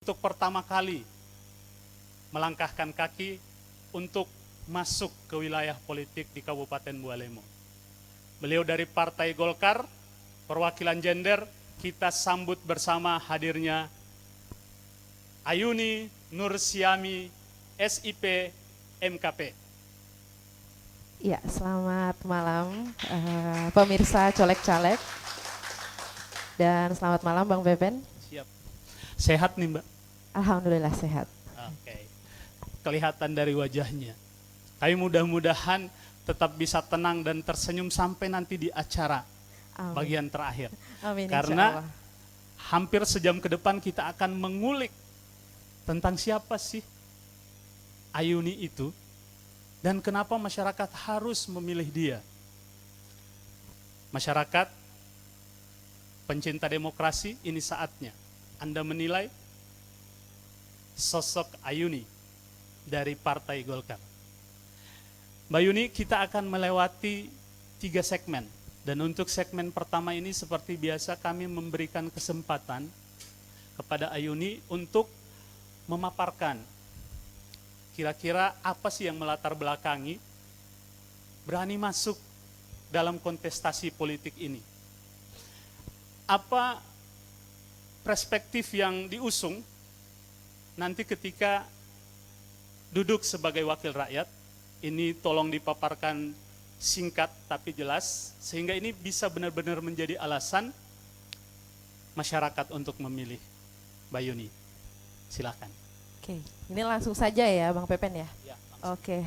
untuk pertama kali melangkahkan kaki untuk masuk ke wilayah politik di Kabupaten Bualemo. Beliau dari Partai Golkar, perwakilan gender, kita sambut bersama hadirnya Ayuni Nursiami, SIP MKP. Ya, selamat malam pemirsa Colek Caleg dan selamat malam Bang Pepen. Siap. Sehat nih Mbak? Alhamdulillah sehat. Oke. Kelihatan dari wajahnya. Tapi mudah-mudahan tetap bisa tenang dan tersenyum sampai nanti di acara Amin. bagian terakhir. Amin, Karena hampir sejam ke depan kita akan mengulik tentang siapa sih Ayuni itu dan kenapa masyarakat harus memilih dia. Masyarakat pencinta demokrasi, ini saatnya Anda menilai sosok Ayuni dari Partai Golkar. Mbak Yuni, kita akan melewati 3 segmen. Dan untuk segmen pertama ini seperti biasa kami memberikan kesempatan kepada Ayuni untuk memaparkan kira-kira apa sih yang melatar belakangi berani masuk dalam kontestasi politik ini. Apa perspektif yang diusung nanti ketika duduk sebagai wakil rakyat. Ini tolong dipaparkan singkat tapi jelas, sehingga ini bisa benar-benar menjadi alasan masyarakat untuk memilih Mbak Yuni. Silakan. Oke, ini langsung saja ya Bang Pepen ya? Ya, Oke,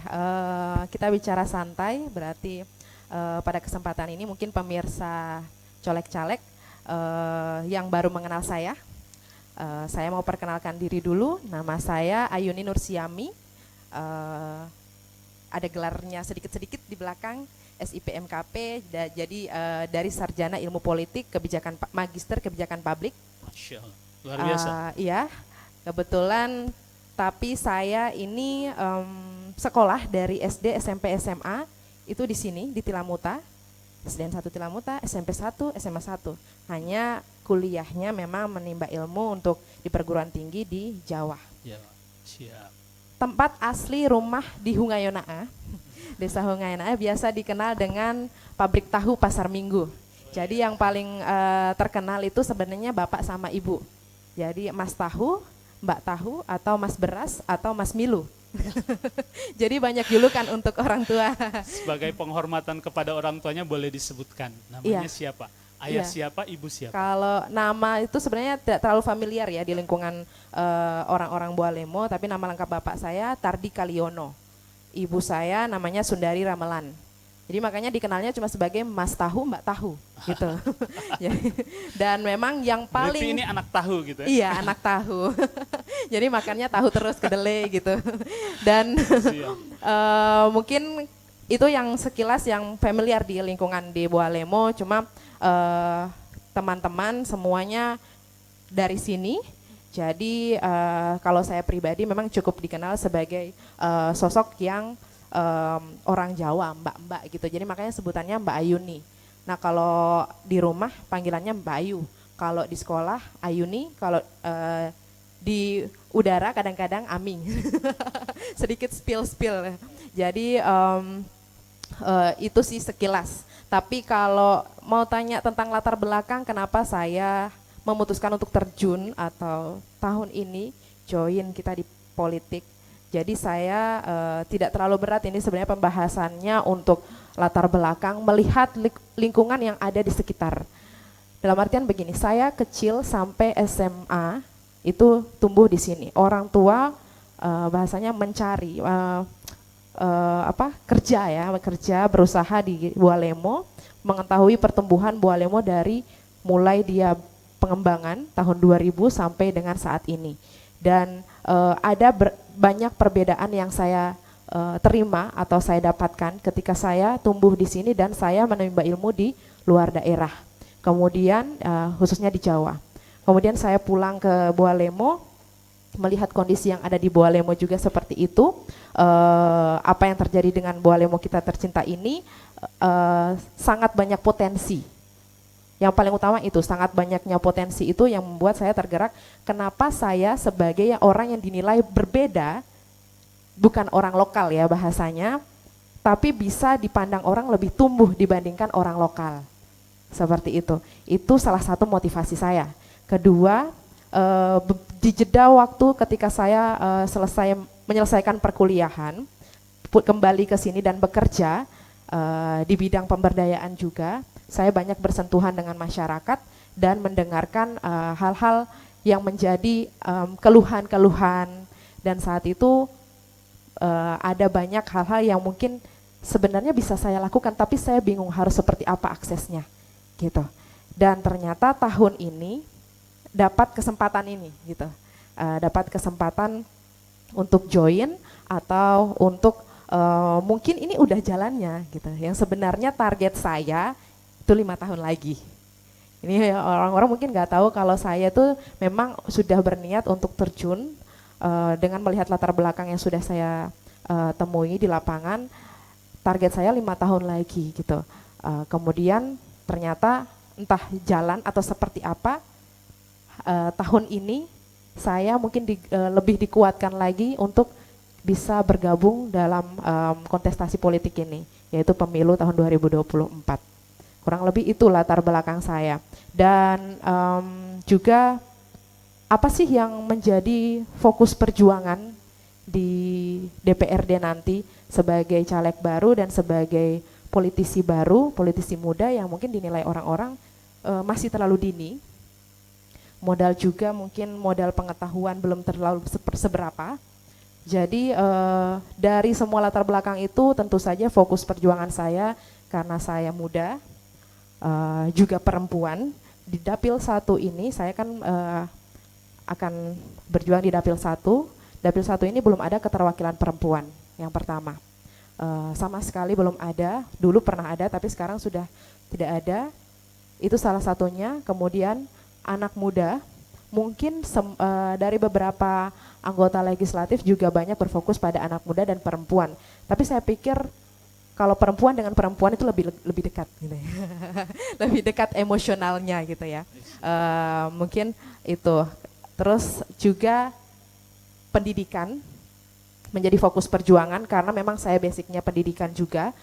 kita bicara santai, berarti pada kesempatan ini mungkin pemirsa Colek Caleg yang baru mengenal saya mau perkenalkan diri dulu. Nama saya Ayuni Nursiami, ada gelarnya sedikit-sedikit di belakang, SIP MKP, jadi dari Sarjana Ilmu Politik, Magister Kebijakan Publik. Masya Allah, luar biasa. Iya, kebetulan, tapi saya ini sekolah dari SD, SMP, SMA, itu di sini, di Tilamuta, SDN 1 Tilamuta, SMP 1, SMA 1. Hanya kuliahnya memang menimba ilmu untuk di perguruan tinggi di Jawa. Ya, siap. Tempat asli rumah di Hungayonaa, Desa Hungayonaa, biasa dikenal dengan pabrik tahu Pasar Minggu. Jadi yang paling terkenal itu sebenarnya bapak sama ibu. Jadi Mas Tahu, Mbak Tahu, atau Mas Beras, atau Mas Milu. Jadi banyak julukan untuk orang tua. Sebagai penghormatan kepada orang tuanya boleh disebutkan namanya siapa? Ayah siapa, ibu siapa? Kalau nama itu sebenarnya tidak terlalu familiar ya di lingkungan orang-orang Bualemo, tapi nama lengkap bapak saya Tardi Kaliono. Ibu saya namanya Sundari Ramelan. Jadi makanya dikenalnya cuma sebagai Mas Tahu, Mbak Tahu gitu. Dan memang yang paling... Berarti ini anak tahu gitu ya? Iya, anak tahu. Jadi makannya tahu terus kedelai gitu. Dan mungkin itu yang sekilas yang familiar di lingkungan di Bualemo, cuma teman-teman semuanya dari sini. Jadi kalau saya pribadi memang cukup dikenal sebagai sosok yang orang Jawa, mbak-mbak gitu. Jadi makanya sebutannya Mbak Ayuni. Nah kalau di rumah panggilannya Mbak Ayu. Kalau di sekolah Ayuni, kalau di udara kadang-kadang Aming. Sedikit spill-spill. Jadi itu sih sekilas. Tapi kalau mau tanya tentang latar belakang kenapa saya memutuskan untuk terjun atau tahun ini join kita di politik. Jadi saya tidak terlalu berat ini sebenarnya pembahasannya untuk latar belakang melihat lingkungan yang ada di sekitar. Dalam artian begini, saya kecil sampai SMA itu tumbuh di sini. Orang tua bahasanya mencari kerja berusaha di Bualemo, mengetahui pertumbuhan Bualemo dari mulai dia pengembangan tahun 2000 sampai dengan saat ini. Dan ada banyak perbedaan yang saya terima atau saya dapatkan ketika saya tumbuh di sini dan saya menimba ilmu di luar daerah. Kemudian khususnya di Jawa. Kemudian saya pulang ke Bualemo, melihat kondisi yang ada di Bualemo juga seperti itu. Apa yang terjadi dengan Bualemo kita tercinta ini sangat banyak potensi Yang paling utama itu, sangat banyaknya potensi itu yang membuat saya tergerak. Kenapa saya sebagai orang yang dinilai berbeda, bukan orang lokal ya bahasanya, tapi bisa dipandang orang lebih tumbuh dibandingkan orang lokal. Seperti itu. Itu salah satu motivasi saya. Kedua, di jeda waktu ketika saya menyelesaikan perkuliahan, kembali ke sini dan bekerja di bidang pemberdayaan juga, saya banyak bersentuhan dengan masyarakat dan mendengarkan hal-hal yang menjadi keluhan-keluhan, dan saat itu ada banyak hal-hal yang mungkin sebenarnya bisa saya lakukan, tapi saya bingung harus seperti apa aksesnya gitu. Dan ternyata tahun ini dapat kesempatan ini gitu, dapat kesempatan untuk join atau untuk mungkin ini udah jalannya gitu. Yang sebenarnya target saya itu 5 tahun lagi. Ini orang-orang mungkin nggak tahu kalau saya tuh memang sudah berniat untuk terjun dengan melihat latar belakang yang sudah saya temui di lapangan. Target saya 5 tahun lagi gitu. Kemudian ternyata entah jalan atau seperti apa, tahun ini saya mungkin lebih dikuatkan lagi untuk bisa bergabung dalam kontestasi politik ini, yaitu pemilu tahun 2024. Kurang lebih itu latar belakang saya. Dan juga apa sih yang menjadi fokus perjuangan di DPRD nanti sebagai caleg baru dan sebagai politisi baru, politisi muda yang mungkin dinilai orang-orang masih terlalu dini. Modal juga mungkin modal pengetahuan belum terlalu seberapa. Jadi dari semua latar belakang itu tentu saja fokus perjuangan saya karena saya muda, juga perempuan. Di Dapil 1 ini saya kan akan berjuang di Dapil 1. Dapil 1 ini belum ada keterwakilan perempuan yang pertama. Sama sekali belum ada, dulu pernah ada tapi sekarang sudah tidak ada. Itu salah satunya. Kemudian anak muda, mungkin dari beberapa anggota legislatif juga banyak berfokus pada anak muda dan perempuan. Tapi saya pikir kalau perempuan dengan perempuan itu lebih dekat gitu ya. Lebih dekat emosionalnya gitu ya. Mungkin itu. Terus juga pendidikan menjadi fokus perjuangan karena memang saya basicnya pendidikan juga.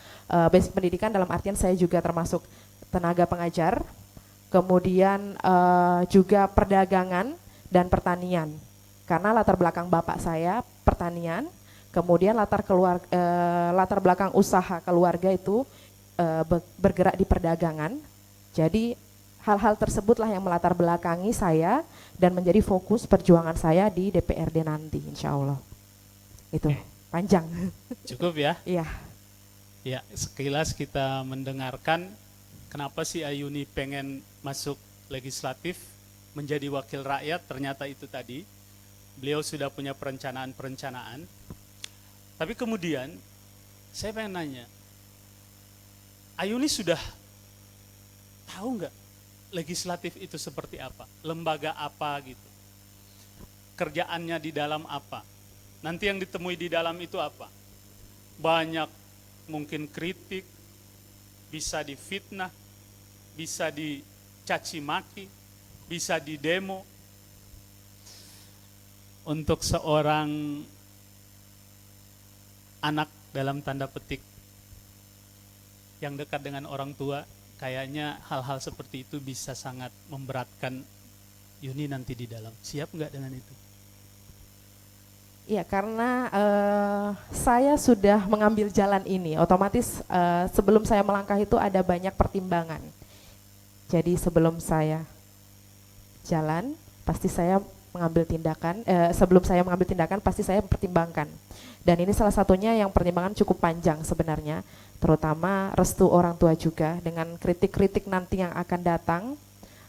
Basic pendidikan dalam artian saya juga termasuk tenaga pengajar. Kemudian juga perdagangan dan pertanian. Karena latar belakang bapak saya pertanian. Kemudian latar belakang usaha keluarga itu bergerak di perdagangan. Jadi hal-hal tersebutlah yang melatar belakangi saya dan menjadi fokus perjuangan saya di DPRD nanti, insya Allah. Itu panjang. Cukup ya? Iya. Ya, sekilas kita mendengarkan kenapa sih Ayuni pengen masuk legislatif, menjadi wakil rakyat, ternyata itu tadi. Beliau sudah punya perencanaan. Tapi kemudian saya pengen nanya, Ayuni sudah tahu nggak legislatif itu seperti apa? Lembaga apa gitu? Kerjaannya di dalam apa? Nanti yang ditemui di dalam itu apa? Banyak mungkin kritik, bisa difitnah, bisa dicaci maki, bisa didemo. Untuk seorang anak dalam tanda petik yang dekat dengan orang tua, kayaknya hal-hal seperti itu bisa sangat memberatkan Yuni nanti di dalam. Siap nggak dengan itu? Iya, karena saya sudah mengambil jalan ini, otomatis sebelum saya melangkah itu ada banyak pertimbangan. Jadi sebelum saya jalan, pasti saya mengambil tindakan, sebelum saya mengambil tindakan pasti saya mempertimbangkan. Dan ini salah satunya yang pertimbangan cukup panjang sebenarnya, terutama restu orang tua juga dengan kritik-kritik nanti yang akan datang,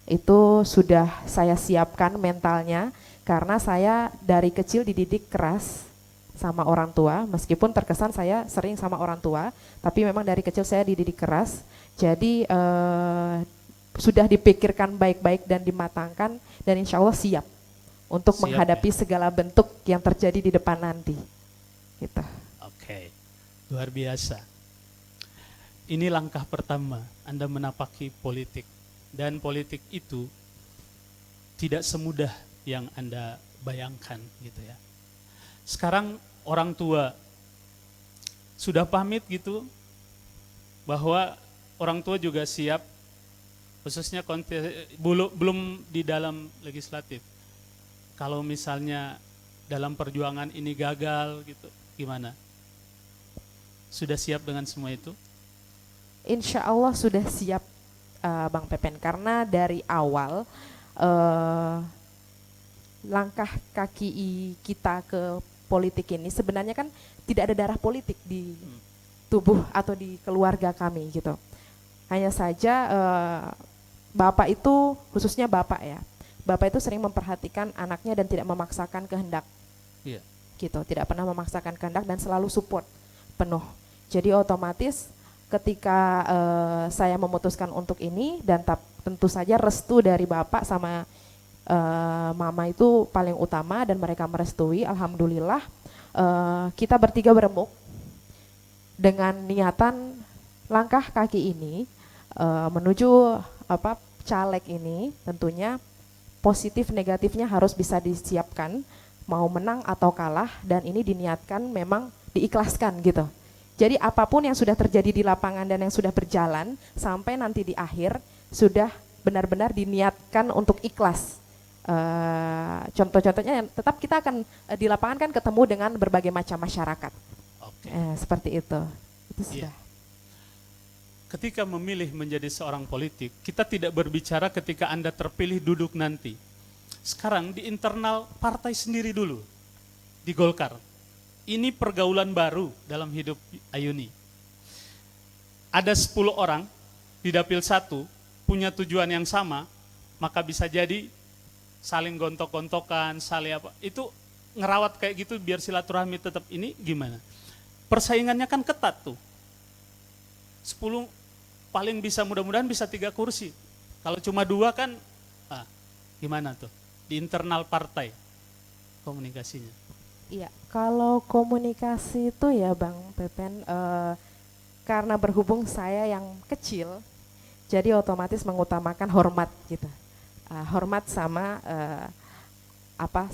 itu sudah saya siapkan mentalnya, karena saya dari kecil dididik keras sama orang tua, meskipun terkesan saya sering sama orang tua, tapi memang dari kecil saya dididik keras, jadi sudah dipikirkan baik-baik dan dimatangkan, dan insya Allah siap untuk menghadapi segala bentuk yang terjadi di depan nanti. Gitu. Oke, luar biasa. Ini langkah pertama Anda menapaki politik. Dan politik itu tidak semudah yang Anda bayangkan gitu ya. Sekarang orang tua sudah pamit gitu bahwa orang tua juga siap, khususnya belum di dalam legislatif. Kalau misalnya dalam perjuangan ini gagal gitu, gimana? Sudah siap dengan semua itu? Insya Allah sudah siap, Bang Pepen, karena dari awal langkah kaki kita ke politik ini sebenarnya kan tidak ada darah politik di tubuh atau di keluarga kami gitu. Hanya saja bapak itu, khususnya bapak ya, bapak itu sering memperhatikan anaknya dan tidak memaksakan kehendak. Iya. Gitu, tidak pernah memaksakan kehendak dan selalu support penuh. Jadi otomatis ketika saya memutuskan untuk ini dan tentu saja restu dari bapak sama mama itu paling utama dan mereka merestui, alhamdulillah kita bertiga berembuk dengan niatan langkah kaki ini menuju caleg ini tentunya positif negatifnya harus bisa disiapkan, mau menang atau kalah, dan ini diniatkan memang diikhlaskan gitu. Jadi apapun yang sudah terjadi di lapangan dan yang sudah berjalan sampai nanti di akhir sudah benar-benar diniatkan untuk ikhlas. Contoh-contohnya tetap kita akan di lapangan kan ketemu dengan berbagai macam masyarakat. Oke. Seperti itu sudah. Iya. Ketika memilih menjadi seorang politik, kita tidak berbicara ketika Anda terpilih duduk nanti. Sekarang di internal partai sendiri dulu, di Golkar. Ini pergaulan baru dalam hidup Ayuni. Ada 10 orang di dapil 1 punya tujuan yang sama, maka bisa jadi saling gontok-gontokan, saling apa. Itu ngerawat kayak gitu biar silaturahmi tetap ini gimana? Persaingannya kan ketat tuh. 10 paling bisa mudah-mudahan bisa 3 kursi. Kalau cuma 2 kan gimana tuh? Di internal partai komunikasinya. Iya, kalau komunikasi itu ya Bang Pepen, karena berhubung saya yang kecil, jadi otomatis mengutamakan hormat gitu, hormat sama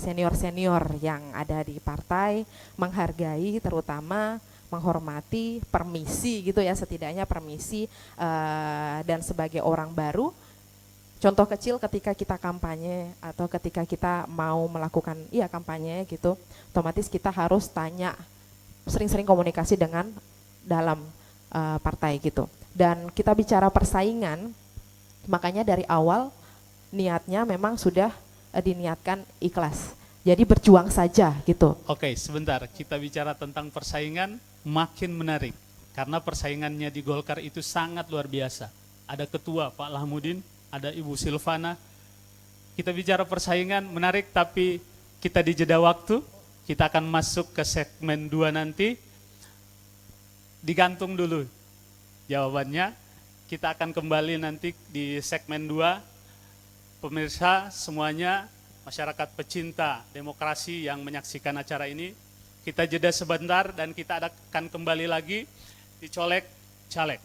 senior-senior yang ada di partai, menghargai terutama menghormati, permisi gitu ya, setidaknya permisi, dan sebagai orang baru. Contoh kecil ketika kita kampanye atau ketika kita mau melakukan kampanye gitu, otomatis kita harus tanya, sering-sering komunikasi dengan dalam partai gitu. Dan kita bicara persaingan, makanya dari awal niatnya memang sudah diniatkan ikhlas. Jadi berjuang saja gitu. Oke, sebentar, kita bicara tentang persaingan makin menarik. Karena persaingannya di Golkar itu sangat luar biasa. Ada ketua Pak Lahmudin, ada Ibu Silvana. Kita bicara persaingan menarik, tapi kita di jeda waktu, kita akan masuk ke segmen 2 nanti. Digantung dulu jawabannya, kita akan kembali nanti di segmen 2. Pemirsa semuanya, masyarakat pecinta demokrasi yang menyaksikan acara ini, kita jeda sebentar dan kita akan kembali lagi di Colek Caleg.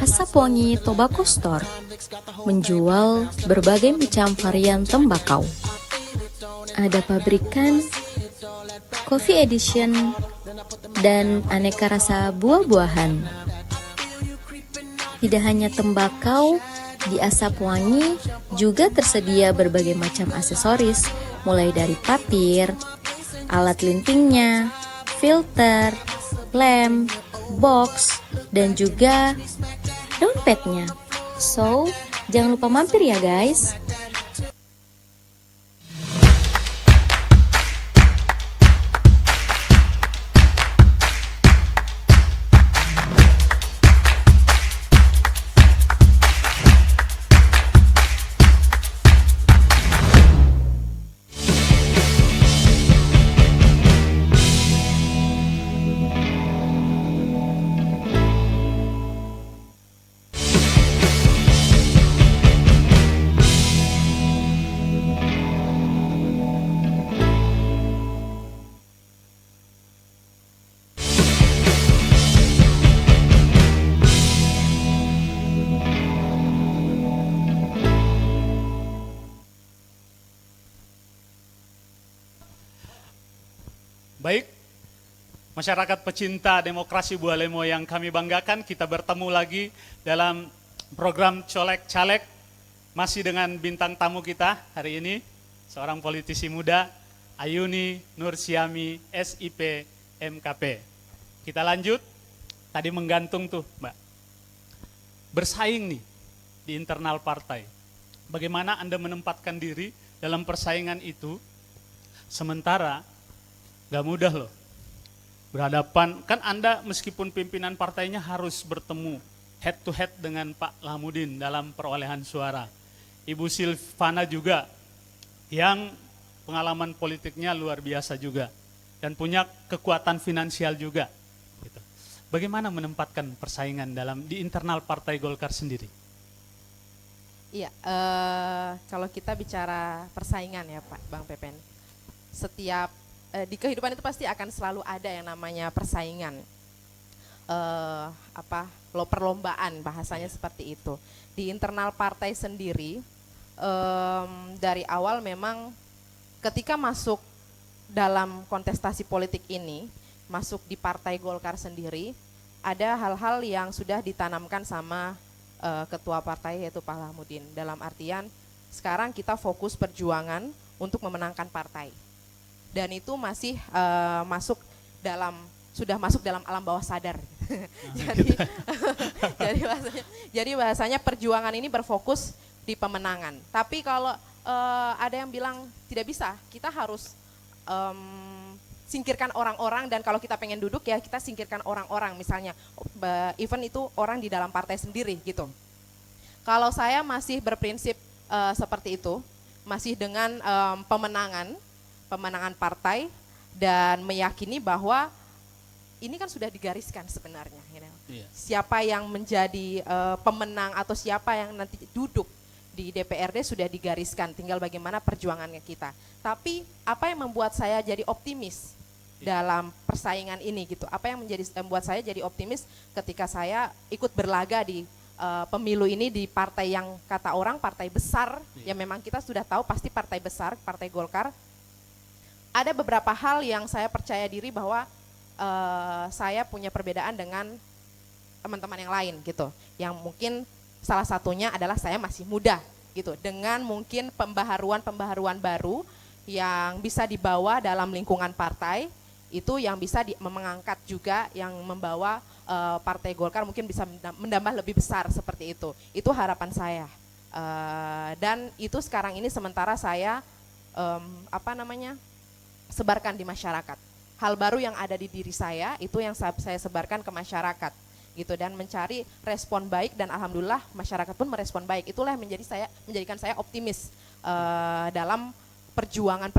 Asap Wangi Tobacco Store menjual berbagai macam varian tembakau. Ada pabrikan, coffee edition, dan aneka rasa buah-buahan. Tidak hanya tembakau, di Asap Wangi juga tersedia berbagai macam aksesoris, mulai dari papir, alat lintingnya, filter, lem, box, dan juga dompetnya. So, jangan lupa mampir ya guys. Masyarakat pecinta demokrasi Bualemo yang kami banggakan, kita bertemu lagi dalam program Colek Caleg, masih dengan bintang tamu kita hari ini, seorang politisi muda, Ayuni Nursiami, SIP, MKP. Kita lanjut, tadi menggantung tuh Mbak, bersaing nih di internal partai. Bagaimana Anda menempatkan diri dalam persaingan itu, sementara gak mudah loh. Berhadapan, kan Anda meskipun pimpinan partainya harus bertemu head to head dengan Pak Lahamudin dalam perolehan suara. Ibu Silvana juga yang pengalaman politiknya luar biasa juga dan punya kekuatan finansial juga. Gitu. Bagaimana menempatkan persaingan di internal Partai Golkar sendiri? Iya, kalau kita bicara persaingan ya Pak Bang Pepen, setiap di kehidupan itu pasti akan selalu ada yang namanya persaingan, perlombaan bahasanya seperti itu. Di internal partai sendiri, dari awal memang ketika masuk dalam kontestasi politik ini, masuk di Partai Golkar sendiri, ada hal-hal yang sudah ditanamkan sama ketua partai yaitu Pak Lahamudin. Dalam artian sekarang kita fokus perjuangan untuk memenangkan partai. Dan itu masih sudah masuk dalam alam bawah sadar. jadi bahasanya perjuangan ini berfokus di pemenangan. Tapi kalau ada yang bilang tidak bisa, kita harus singkirkan orang-orang, dan kalau kita pengen duduk ya kita singkirkan orang-orang, misalnya even itu orang di dalam partai sendiri gitu. Kalau saya masih berprinsip seperti itu, masih dengan pemenangan partai, dan meyakini bahwa ini kan sudah digariskan sebenarnya. Iya. Siapa yang menjadi pemenang atau siapa yang nanti duduk di DPRD sudah digariskan, tinggal bagaimana perjuangannya kita. Tapi apa yang membuat saya jadi optimis dalam persaingan ini gitu? Apa yang membuat saya jadi optimis ketika saya ikut berlaga di pemilu ini di partai yang kata orang partai besar, yang memang kita sudah tahu pasti partai besar, Partai Golkar. Ada beberapa hal yang saya percaya diri bahwa saya punya perbedaan dengan teman-teman yang lain gitu. Yang mungkin salah satunya adalah saya masih muda gitu. Dengan mungkin pembaharuan baru yang bisa dibawa dalam lingkungan partai, itu yang bisa mengangkat juga, yang membawa Partai Golkar mungkin bisa menambah lebih besar seperti itu. Itu harapan saya. Dan itu sekarang ini sementara saya sebarkan di masyarakat. Hal baru yang ada di diri saya itu yang saya sebarkan ke masyarakat gitu, dan mencari respon baik, dan alhamdulillah masyarakat pun merespon baik. Itulah yang menjadikan saya optimis dalam perjuangan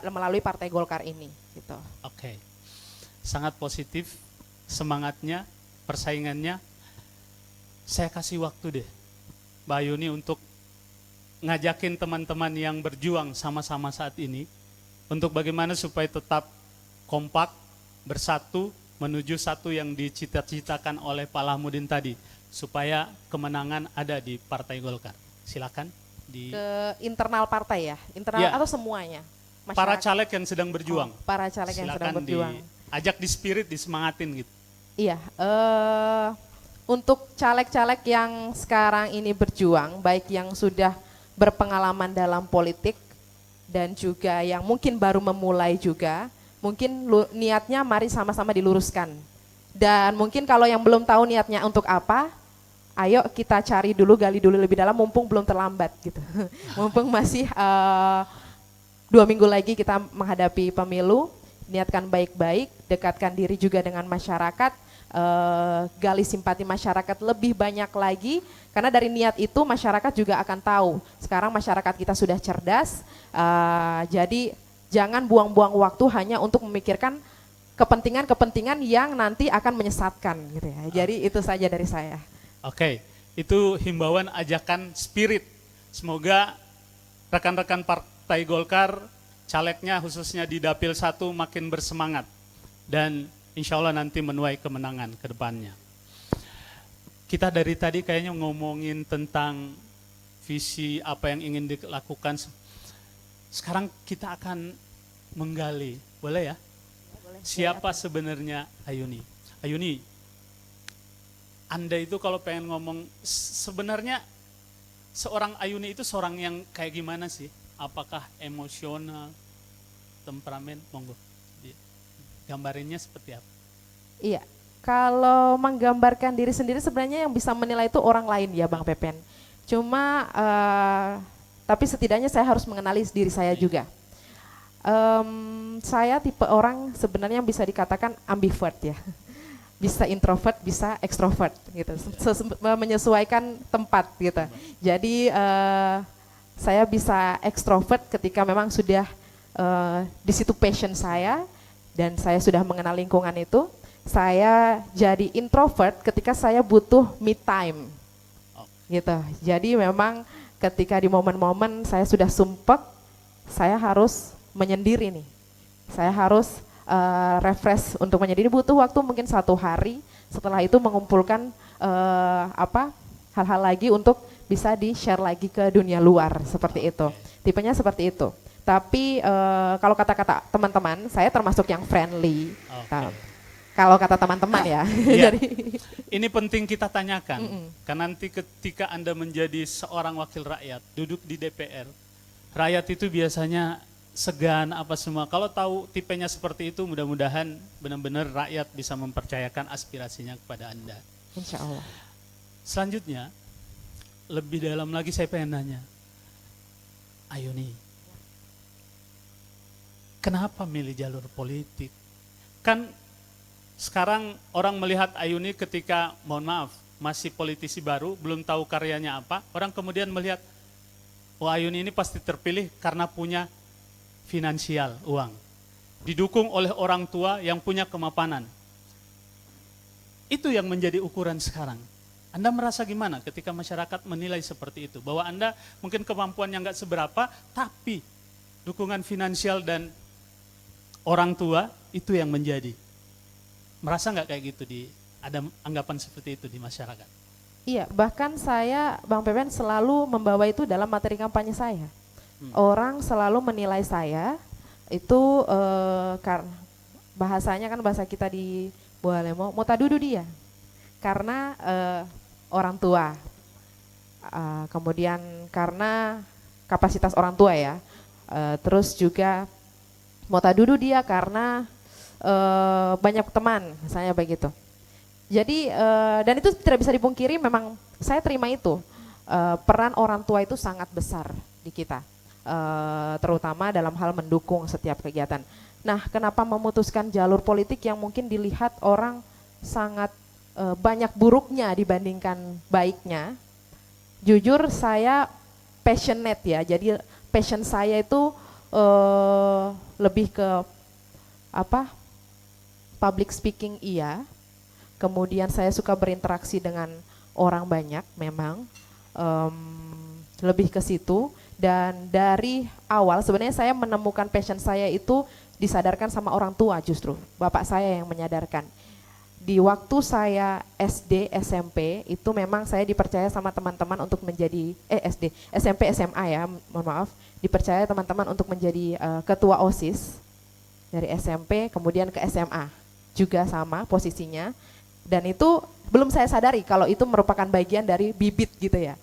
melalui Partai Golkar ini gitu. Oke. Sangat positif semangatnya, persaingannya. Saya kasih waktu deh Mbak Ayuni untuk ngajakin teman-teman yang berjuang sama-sama saat ini untuk bagaimana supaya tetap kompak, bersatu, menuju satu yang dicita-citakan oleh Pak Lahamudin tadi, supaya kemenangan ada di Partai Golkar. Silakan. Ke internal partai ya? Internal atau semuanya? Masyarakat. Para caleg yang sedang berjuang. Para caleg yang sedang berjuang. Ajak di spirit, disemangatin gitu. Iya, untuk caleg-caleg yang sekarang ini berjuang, baik yang sudah berpengalaman dalam politik, dan juga yang mungkin baru memulai juga, mungkin niatnya mari sama-sama diluruskan. Dan mungkin kalau yang belum tahu niatnya untuk apa, ayo kita cari dulu, gali dulu lebih dalam, mumpung belum terlambat gitu. Mumpung masih 2 minggu lagi kita menghadapi pemilu, niatkan baik-baik, dekatkan diri juga dengan masyarakat, gali simpati masyarakat lebih banyak lagi, karena dari niat itu masyarakat juga akan tahu. Sekarang masyarakat kita sudah cerdas, jadi jangan buang-buang waktu hanya untuk memikirkan kepentingan-kepentingan yang nanti akan menyesatkan gitu ya. Jadi itu saja dari saya. Oke, itu himbauan ajakan spirit. Semoga rekan-rekan Partai Golkar, calegnya khususnya di Dapil 1 makin bersemangat. Dan insya Allah nanti menuai kemenangan ke depannya. Kita dari tadi kayaknya ngomongin tentang visi apa yang ingin dilakukan. Sekarang kita akan menggali, boleh ya? Boleh. siapa sebenarnya Ayuni? Ayuni, Anda itu kalau pengen ngomong sebenarnya seorang Ayuni itu seorang yang kayak gimana sih? Apakah emosional, temperamen? Monggo, gambarinnya seperti apa? Iya, kalau menggambarkan diri sendiri sebenarnya yang bisa menilai itu orang lain ya Bang Pepen. Cuma tapi setidaknya saya harus mengenali diri saya juga. Saya tipe orang sebenarnya yang bisa dikatakan ambivert ya. Bisa introvert, bisa ekstrovert gitu. Menyesuaikan tempat gitu. Jadi saya bisa ekstrovert ketika memang sudah di situ passion saya dan saya sudah mengenal lingkungan itu. Saya jadi introvert ketika saya butuh me time. Gitu. Jadi memang ketika di momen-momen saya sudah sumpek, saya harus menyendiri nih. Saya harus refresh untuk menyendiri, butuh waktu mungkin 1 hari. Setelah itu mengumpulkan hal-hal lagi untuk bisa di-share lagi ke dunia luar seperti itu. Tipenya seperti itu. Tapi kalau kata-kata teman-teman, saya termasuk yang friendly. Kalau kata teman-teman ya. Iya. Ini penting kita tanyakan, karena nanti ketika Anda menjadi seorang wakil rakyat, duduk di DPR, rakyat itu biasanya segan apa semua. Kalau tahu tipenya seperti itu, mudah-mudahan benar-benar rakyat bisa mempercayakan aspirasinya kepada Anda. Insya Allah. Selanjutnya, lebih dalam lagi saya pengen nanya, Ayuni, kenapa milih jalur politik? Kan sekarang orang melihat Ayuni ketika, mohon maaf, masih politisi baru, belum tahu karyanya apa, orang kemudian melihat, oh Ayuni ini pasti terpilih karena punya finansial, uang. Didukung oleh orang tua yang punya kemapanan. Itu yang menjadi ukuran sekarang. Anda merasa gimana ketika masyarakat menilai seperti itu? Bahwa Anda mungkin kemampuannya nggak seberapa, tapi dukungan finansial dan orang tua itu yang menjadi. Merasa nggak kayak gitu, ada anggapan seperti itu di masyarakat? Iya, bahkan saya, Bang Pepen, selalu membawa itu dalam materi kampanye saya. Orang selalu menilai saya itu karena bahasanya kan bahasa kita di Boalemo, motadudu dia. Karena orang tua. Kemudian karena kapasitas orang tua ya. Terus juga motadudu dia karena banyak teman, misalnya begitu. Jadi dan itu tidak bisa dipungkiri, memang saya terima itu. Peran orang tua itu sangat besar di kita. Terutama dalam hal mendukung setiap kegiatan. Nah, kenapa memutuskan jalur politik yang mungkin dilihat orang sangat banyak buruknya dibandingkan baiknya? Jujur saya passionate ya, jadi passion saya itu lebih ke public speaking iya, kemudian saya suka berinteraksi dengan orang banyak memang, lebih ke situ. Dan dari awal sebenarnya saya menemukan passion saya itu disadarkan sama orang tua justru, bapak saya yang menyadarkan. Di waktu saya SD, SMP itu memang saya dipercaya sama teman-teman untuk menjadi, SD, SMP, SMA ya, mohon maaf, dipercaya teman-teman untuk menjadi ketua OSIS dari SMP kemudian ke SMA, juga sama posisinya. Dan itu belum saya sadari kalau itu merupakan bagian dari bibit gitu ya.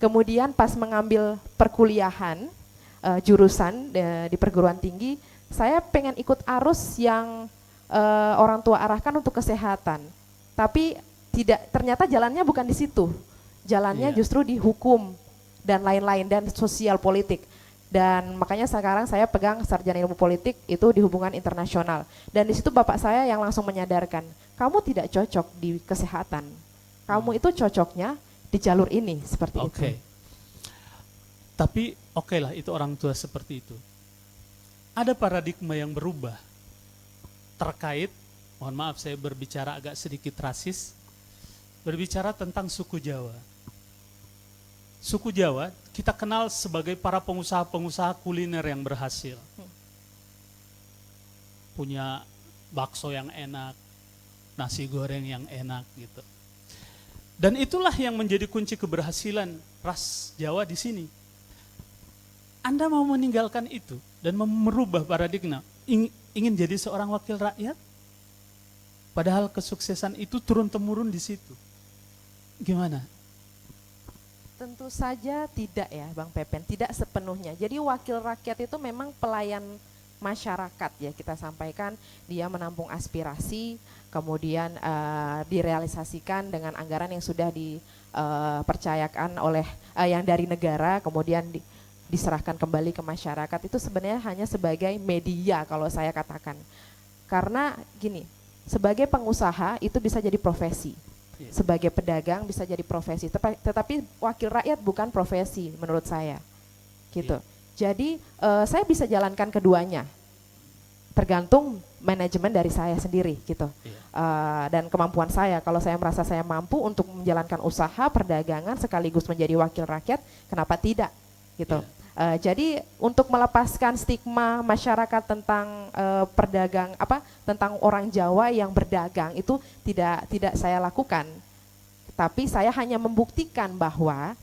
Kemudian pas mengambil perkuliahan, jurusan di perguruan tinggi, saya pengen ikut arus yang orang tua arahkan untuk kesehatan. Tapi ternyata jalannya bukan di situ. Jalannya justru di hukum dan lain-lain dan sosial politik. Dan makanya sekarang saya pegang sarjana ilmu politik itu di hubungan internasional. Dan di situ bapak saya yang langsung menyadarkan, kamu tidak cocok di kesehatan. Kamu itu cocoknya di jalur ini, seperti itu. Tapi oke lah, itu orang tua seperti itu. Ada paradigma yang berubah terkait, mohon maaf saya berbicara agak sedikit rasis, berbicara tentang suku Jawa. Suku Jawa kita kenal sebagai para pengusaha-pengusaha kuliner yang berhasil. Punya bakso yang enak, nasi goreng yang enak gitu. Dan itulah yang menjadi kunci keberhasilan ras Jawa di sini. Anda mau meninggalkan itu dan merubah paradigma, ingin jadi seorang wakil rakyat? Padahal kesuksesan itu turun-temurun di situ. Gimana? Tentu saja tidak ya Bang Pepen, tidak sepenuhnya. Jadi wakil rakyat itu memang pelayan masyarakat ya, kita sampaikan dia menampung aspirasi, kemudian direalisasikan dengan anggaran yang sudah dipercayakan oleh yang dari negara, kemudian diserahkan kembali ke masyarakat. Itu sebenarnya hanya sebagai media kalau saya katakan. Karena gini, sebagai pengusaha itu bisa jadi profesi. Sebagai pedagang bisa jadi profesi, tetapi wakil rakyat bukan profesi menurut saya, gitu. Jadi saya bisa jalankan keduanya, tergantung manajemen dari saya sendiri, gitu. Dan kemampuan saya. Kalau saya merasa saya mampu untuk menjalankan usaha perdagangan sekaligus menjadi wakil rakyat, kenapa tidak, gitu. Jadi untuk melepaskan stigma masyarakat tentang perdagang tentang orang Jawa yang berdagang itu tidak saya lakukan. Tapi saya hanya membuktikan bahwa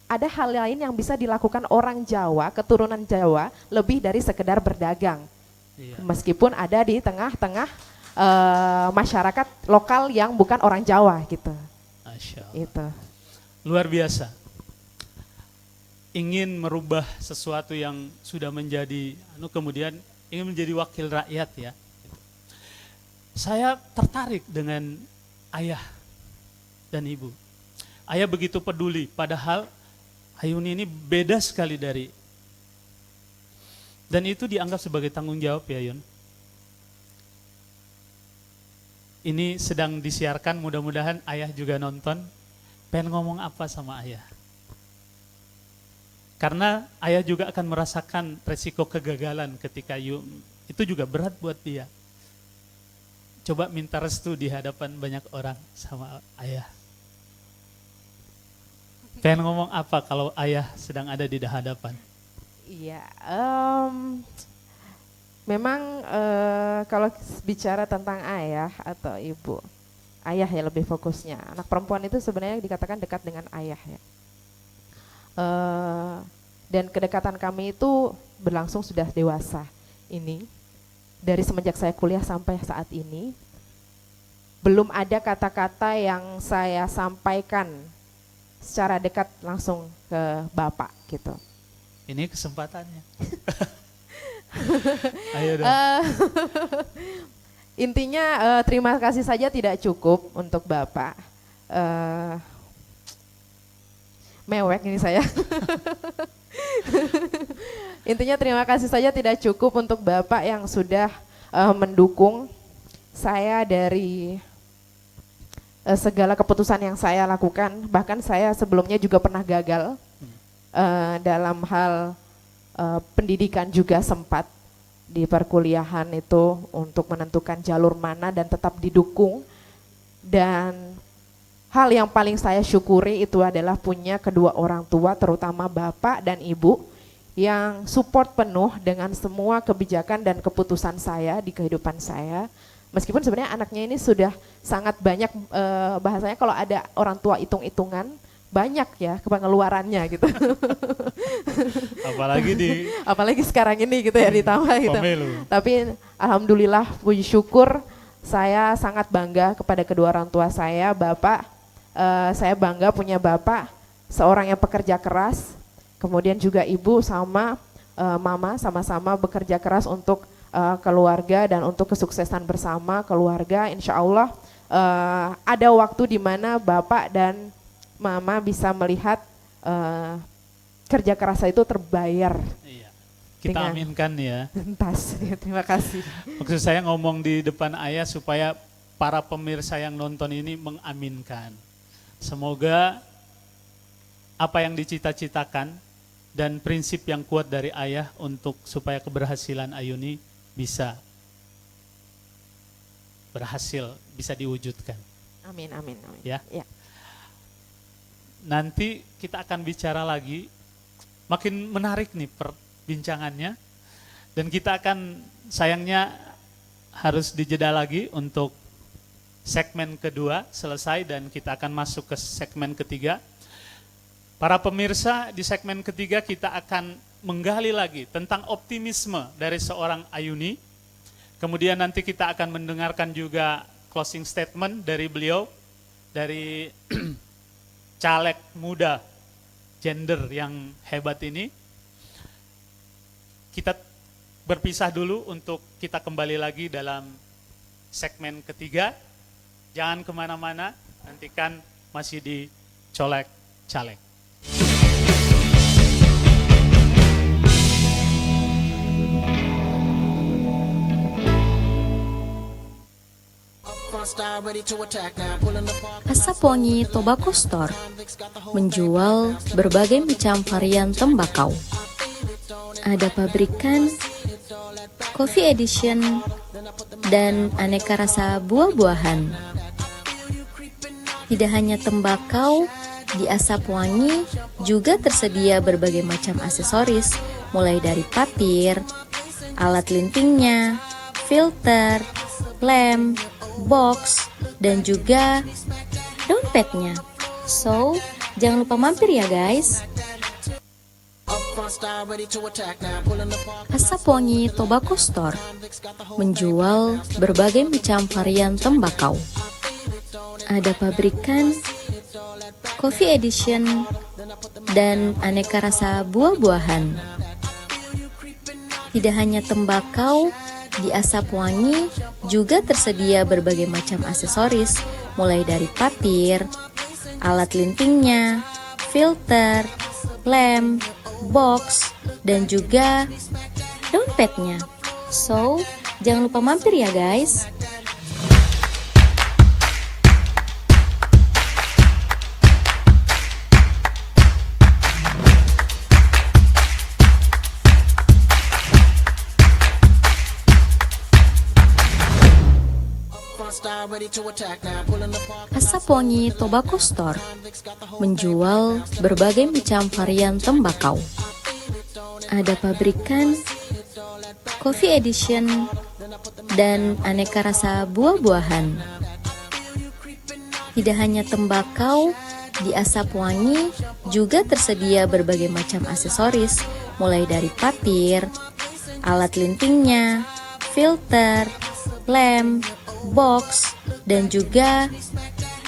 ada hal lain yang bisa dilakukan orang Jawa, keturunan Jawa lebih dari sekedar berdagang. Meskipun ada di tengah-tengah masyarakat lokal yang bukan orang Jawa gitu. Masya Allah. Itu. Luar biasa. Ingin merubah sesuatu yang sudah menjadi kemudian ingin menjadi wakil rakyat ya. Saya tertarik dengan ayah dan ibu. Ayah begitu peduli, padahal Ayuni ini beda sekali dari, dan itu dianggap sebagai tanggung jawab ya Yun. Ini sedang disiarkan, mudah-mudahan ayah juga nonton. Pengen ngomong apa sama ayah? Karena ayah juga akan merasakan resiko kegagalan ketika itu juga berat buat dia. Coba minta restu di hadapan banyak orang sama ayah. Pengen ngomong apa kalau ayah sedang ada di hadapan? Iya, memang kalau bicara tentang ayah atau ibu, ayah ya lebih fokusnya. Anak perempuan itu sebenarnya dikatakan dekat dengan ayah ya. Dan kedekatan kami itu berlangsung sudah dewasa ini. Dari semenjak saya kuliah sampai saat ini, belum ada kata-kata yang saya sampaikan secara dekat langsung ke Bapak gitu. Ini kesempatannya. Ayo dong. Intinya terima kasih saja tidak cukup untuk Bapak. Mewek ini saya. Intinya terima kasih saja tidak cukup untuk Bapak yang sudah mendukung saya dari segala keputusan yang saya lakukan. Bahkan saya sebelumnya juga pernah gagal dalam hal pendidikan juga, sempat di perkuliahan itu untuk menentukan jalur mana dan tetap didukung. Dan hal yang paling saya syukuri itu adalah punya kedua orang tua, terutama Bapak dan Ibu, yang support penuh dengan semua kebijakan dan keputusan saya di kehidupan saya. Meskipun sebenarnya anaknya ini sudah sangat banyak, bahasanya kalau ada orang tua hitung-hitungan, banyak ya pengeluarannya gitu. Apalagi sekarang ini gitu ya, ditambah gitu. Tapi alhamdulillah, puji syukur, saya sangat bangga kepada kedua orang tua saya. Bapak, saya bangga punya Bapak seorang yang pekerja keras, kemudian juga Ibu sama Mama sama-sama bekerja keras untuk keluarga dan untuk kesuksesan bersama keluarga. Insya Allah ada waktu di mana Bapak dan Mama bisa melihat kerja keras itu terbayar. Iya. Kita aminkan ya. Tuntas, ya, terima kasih. Maksud saya ngomong di depan ayah supaya para pemirsa yang nonton ini mengaminkan. Semoga apa yang dicita-citakan dan prinsip yang kuat dari ayah untuk supaya keberhasilan Ayuni bisa berhasil, bisa diwujudkan. Amin, amin, amin. Ya. Ya. Nanti kita akan bicara lagi, makin menarik nih perbincangannya, dan kita akan sayangnya harus dijeda lagi untuk segmen kedua selesai dan kita akan masuk ke segmen ketiga. Para pemirsa, di segmen ketiga kita akan menggali lagi tentang optimisme dari seorang Ayuni, Kemudian nanti kita akan mendengarkan juga closing statement dari beliau, dari caleg muda gender yang hebat ini. Kita berpisah dulu untuk kita kembali lagi dalam segmen ketiga. Jangan kemana-mana, nantikan masih di Colek Caleg. Asap Wangi Tobacco Store menjual berbagai macam varian tembakau. Ada pabrikan, coffee edition, dan aneka rasa buah-buahan. Tidak hanya tembakau, di Asap Wangi juga tersedia berbagai macam aksesoris, mulai dari papir, alat lintingnya, filter, lem, box, dan juga dompetnya. So, jangan lupa mampir ya guys. Asap Wangi Tobacco Store menjual berbagai macam varian tembakau. Ada pabrikan, coffee edition, dan aneka rasa buah-buahan. Tidak hanya tembakau, di Asap Wangi juga tersedia berbagai macam aksesoris, mulai dari papir, alat lintingnya, filter, lem, box, dan juga dompetnya. So, jangan lupa mampir ya guys. Asap Wangi Tobacco Store menjual berbagai macam varian tembakau. Ada pabrikan, coffee edition, dan aneka rasa buah-buahan. Tidak hanya tembakau, di Asap Wangi juga tersedia berbagai macam aksesoris, mulai dari papir, alat lintingnya, filter, lem, box, dan juga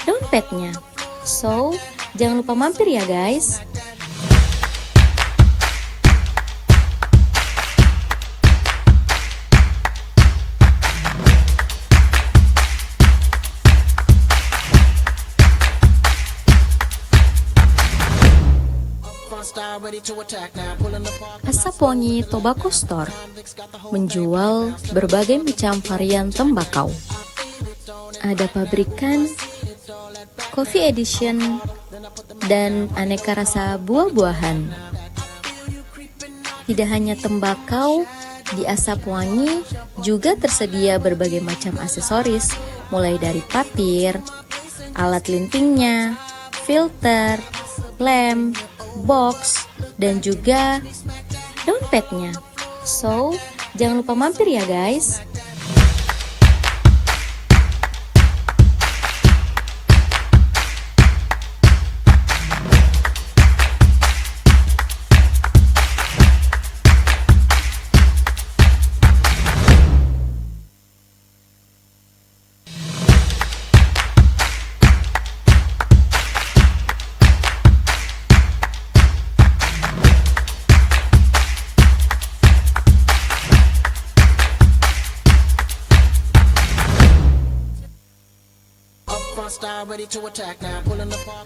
dompetnya. So, jangan lupa mampir ya guys. Asap Wangi Tobacco Store menjual berbagai macam varian tembakau. Ada pabrikan, coffee edition, dan aneka rasa buah-buahan. Tidak hanya tembakau, di Asap Wangi juga tersedia berbagai macam aksesoris, mulai dari papir, alat lintingnya, filter, lem, box, dan juga dompetnya. So, jangan lupa mampir ya guys.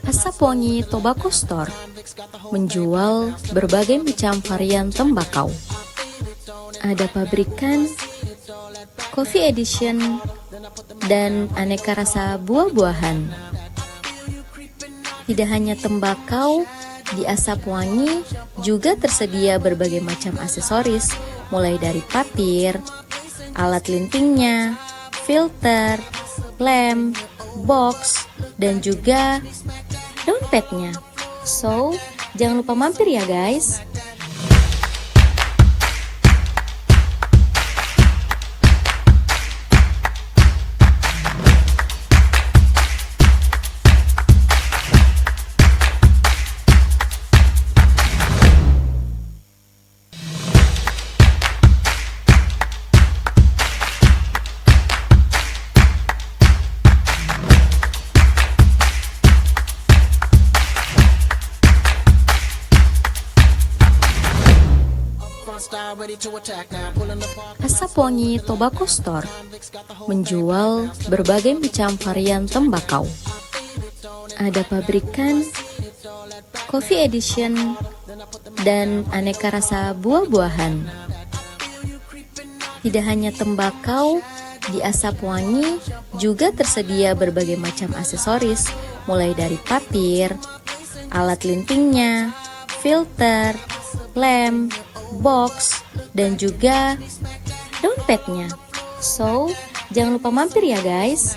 Asap Wangi Tobacco Store menjual berbagai macam varian tembakau. Ada pabrikan, coffee edition, dan aneka rasa buah-buahan. Tidak hanya tembakau, di Asap Wangi juga tersedia berbagai macam aksesoris, mulai dari papir, alat lintingnya, filter, lem, box, dan juga dompetnya. So, jangan lupa mampir ya guys. Asap Wangi Tobacco Store menjual berbagai macam varian tembakau. Ada pabrikan, coffee edition, dan aneka rasa buah-buahan. Tidak hanya tembakau, di Asap Wangi juga tersedia berbagai macam aksesoris, mulai dari papir, alat lintingnya, filter, lem, box, dan juga dompetnya. So, jangan lupa mampir ya guys.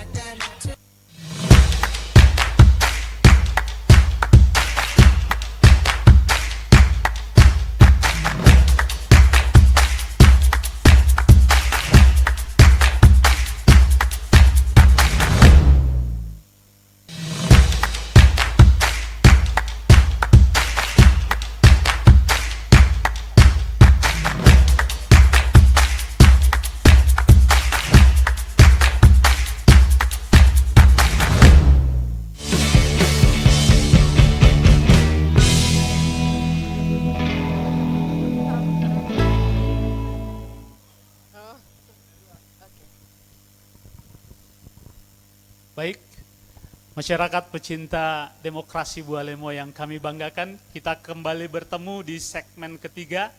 Baik, masyarakat pecinta demokrasi Bualemo yang kami banggakan, kita kembali bertemu di segmen ketiga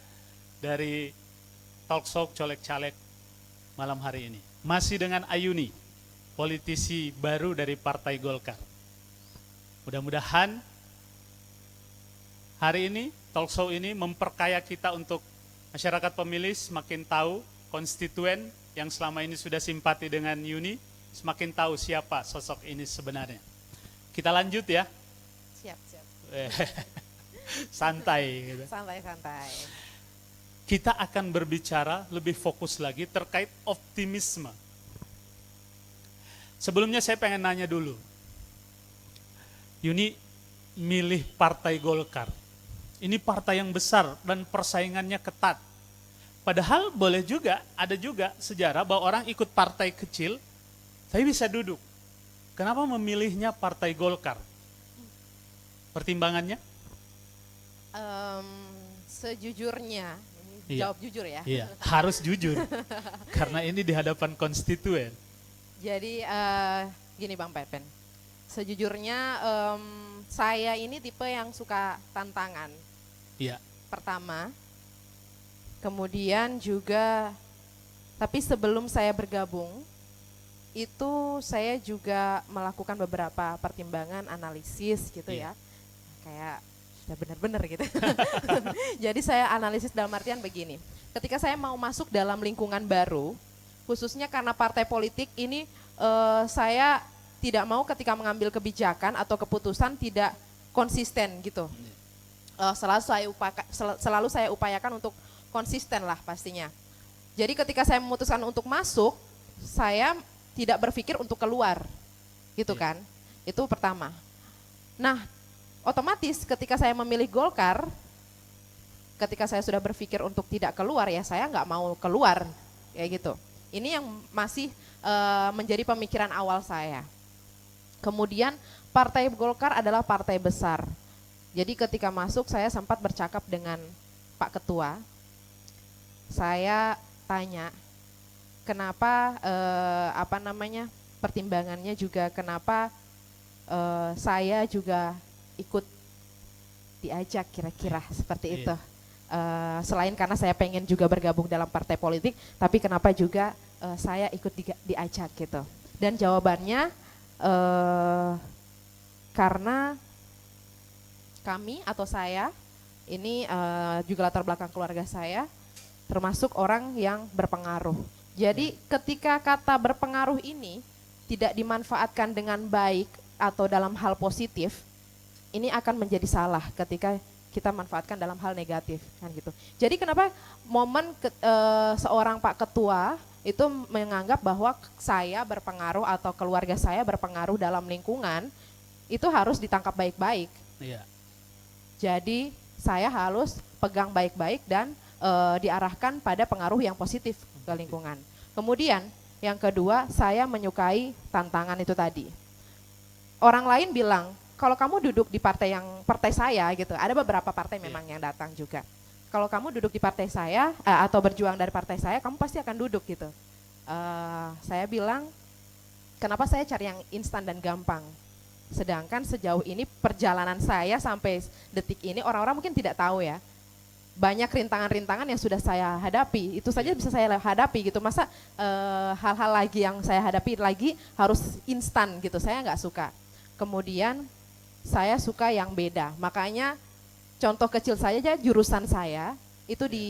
dari Talkshow Colek Caleg malam hari ini. Masih dengan Ayuni, politisi baru dari Partai Golkar. Mudah-mudahan hari ini, Talkshow ini memperkaya kita untuk masyarakat pemilih semakin tahu konstituen yang selama ini sudah simpati dengan Yuni, semakin tahu siapa sosok ini sebenarnya. Kita lanjut ya. Siap. Santai. Gitu. Santai. Kita akan berbicara lebih fokus lagi terkait optimisme. Sebelumnya saya pengen nanya dulu. Yuni milih Partai Golkar. Ini partai yang besar dan persaingannya ketat. Padahal boleh juga, ada juga sejarah bahwa orang ikut partai kecil tapi bisa duduk. Kenapa memilihnya Partai Golkar? Pertimbangannya? Sejujurnya, ini Iya. jawab jujur ya. Iya, harus jujur. Karena ini di hadapan konstituen. Jadi gini Bang Pepen, sejujurnya saya ini tipe yang suka tantangan. Iya. Pertama, kemudian juga, tapi sebelum saya bergabung, itu saya juga melakukan beberapa pertimbangan, analisis gitu ya. Kayak sudah benar-benar gitu. Jadi saya analisis dalam artian begini, ketika saya mau masuk dalam lingkungan baru, khususnya karena partai politik ini saya tidak mau ketika mengambil kebijakan atau keputusan tidak konsisten gitu. Selalu saya upayakan untuk konsisten lah pastinya. Jadi ketika saya memutuskan untuk masuk, saya tidak berpikir untuk keluar, gitu kan? Itu pertama. Nah, otomatis ketika saya memilih Golkar, ketika saya sudah berpikir untuk tidak keluar, ya saya nggak mau keluar, kayak gitu. Ini yang masih menjadi pemikiran awal saya. Kemudian Partai Golkar adalah partai besar. Jadi ketika masuk saya sempat bercakap dengan Pak Ketua. Saya tanya, kenapa pertimbangannya juga kenapa saya juga ikut diajak kira-kira seperti itu. Selain karena saya pengen juga bergabung dalam partai politik, tapi kenapa juga saya ikut diajak gitu. Dan jawabannya karena kami atau saya ini juga latar belakang keluarga saya termasuk orang yang berpengaruh. Jadi ketika kata berpengaruh ini tidak dimanfaatkan dengan baik atau dalam hal positif, ini akan menjadi salah ketika kita manfaatkan dalam hal negatif kan gitu. Jadi kenapa momen seorang Pak Ketua itu menganggap bahwa saya berpengaruh atau keluarga saya berpengaruh dalam lingkungan, itu harus ditangkap baik-baik. Iya. Jadi saya harus pegang baik-baik dan diarahkan pada pengaruh yang positif ke lingkungan. Kemudian yang kedua, saya menyukai tantangan itu tadi. Orang lain bilang, kalau kamu duduk di partai saya gitu, ada beberapa partai memang yang datang juga. kalau kamu duduk di partai saya atau berjuang dari partai saya, kamu pasti akan duduk gitu. Saya bilang, kenapa saya cari yang instan dan gampang? Sedangkan sejauh ini perjalanan saya sampai detik ini orang-orang mungkin tidak tahu ya. Banyak rintangan-rintangan yang sudah saya hadapi, itu saja bisa saya hadapi gitu. Masa hal-hal lagi yang saya hadapi lagi harus instan gitu, saya nggak suka. Kemudian saya suka yang beda, makanya contoh kecil saja jurusan saya itu di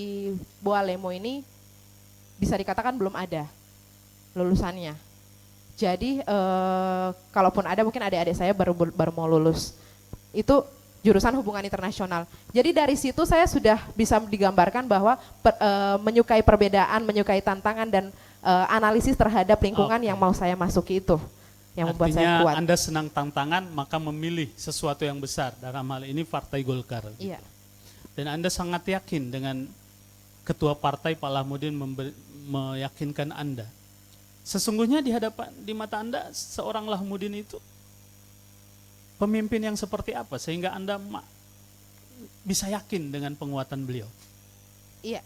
Boa Lemo ini bisa dikatakan belum ada lulusannya. Jadi kalaupun ada mungkin adik-adik saya baru mau lulus. Itu jurusan hubungan internasional. Jadi dari situ saya sudah bisa digambarkan bahwa menyukai perbedaan, menyukai tantangan dan analisis terhadap lingkungan yang mau saya masuki itu yang membuat saya kuat. Artinya Anda senang tantangan maka memilih sesuatu yang besar, dalam hal ini Partai Golkar. Iya. Dan Anda sangat yakin dengan Ketua Partai Pak Lahmudin meyakinkan Anda. Sesungguhnya di mata Anda seorang Lahmudin itu pemimpin yang seperti apa sehingga Anda bisa yakin dengan penguatan beliau? Iya,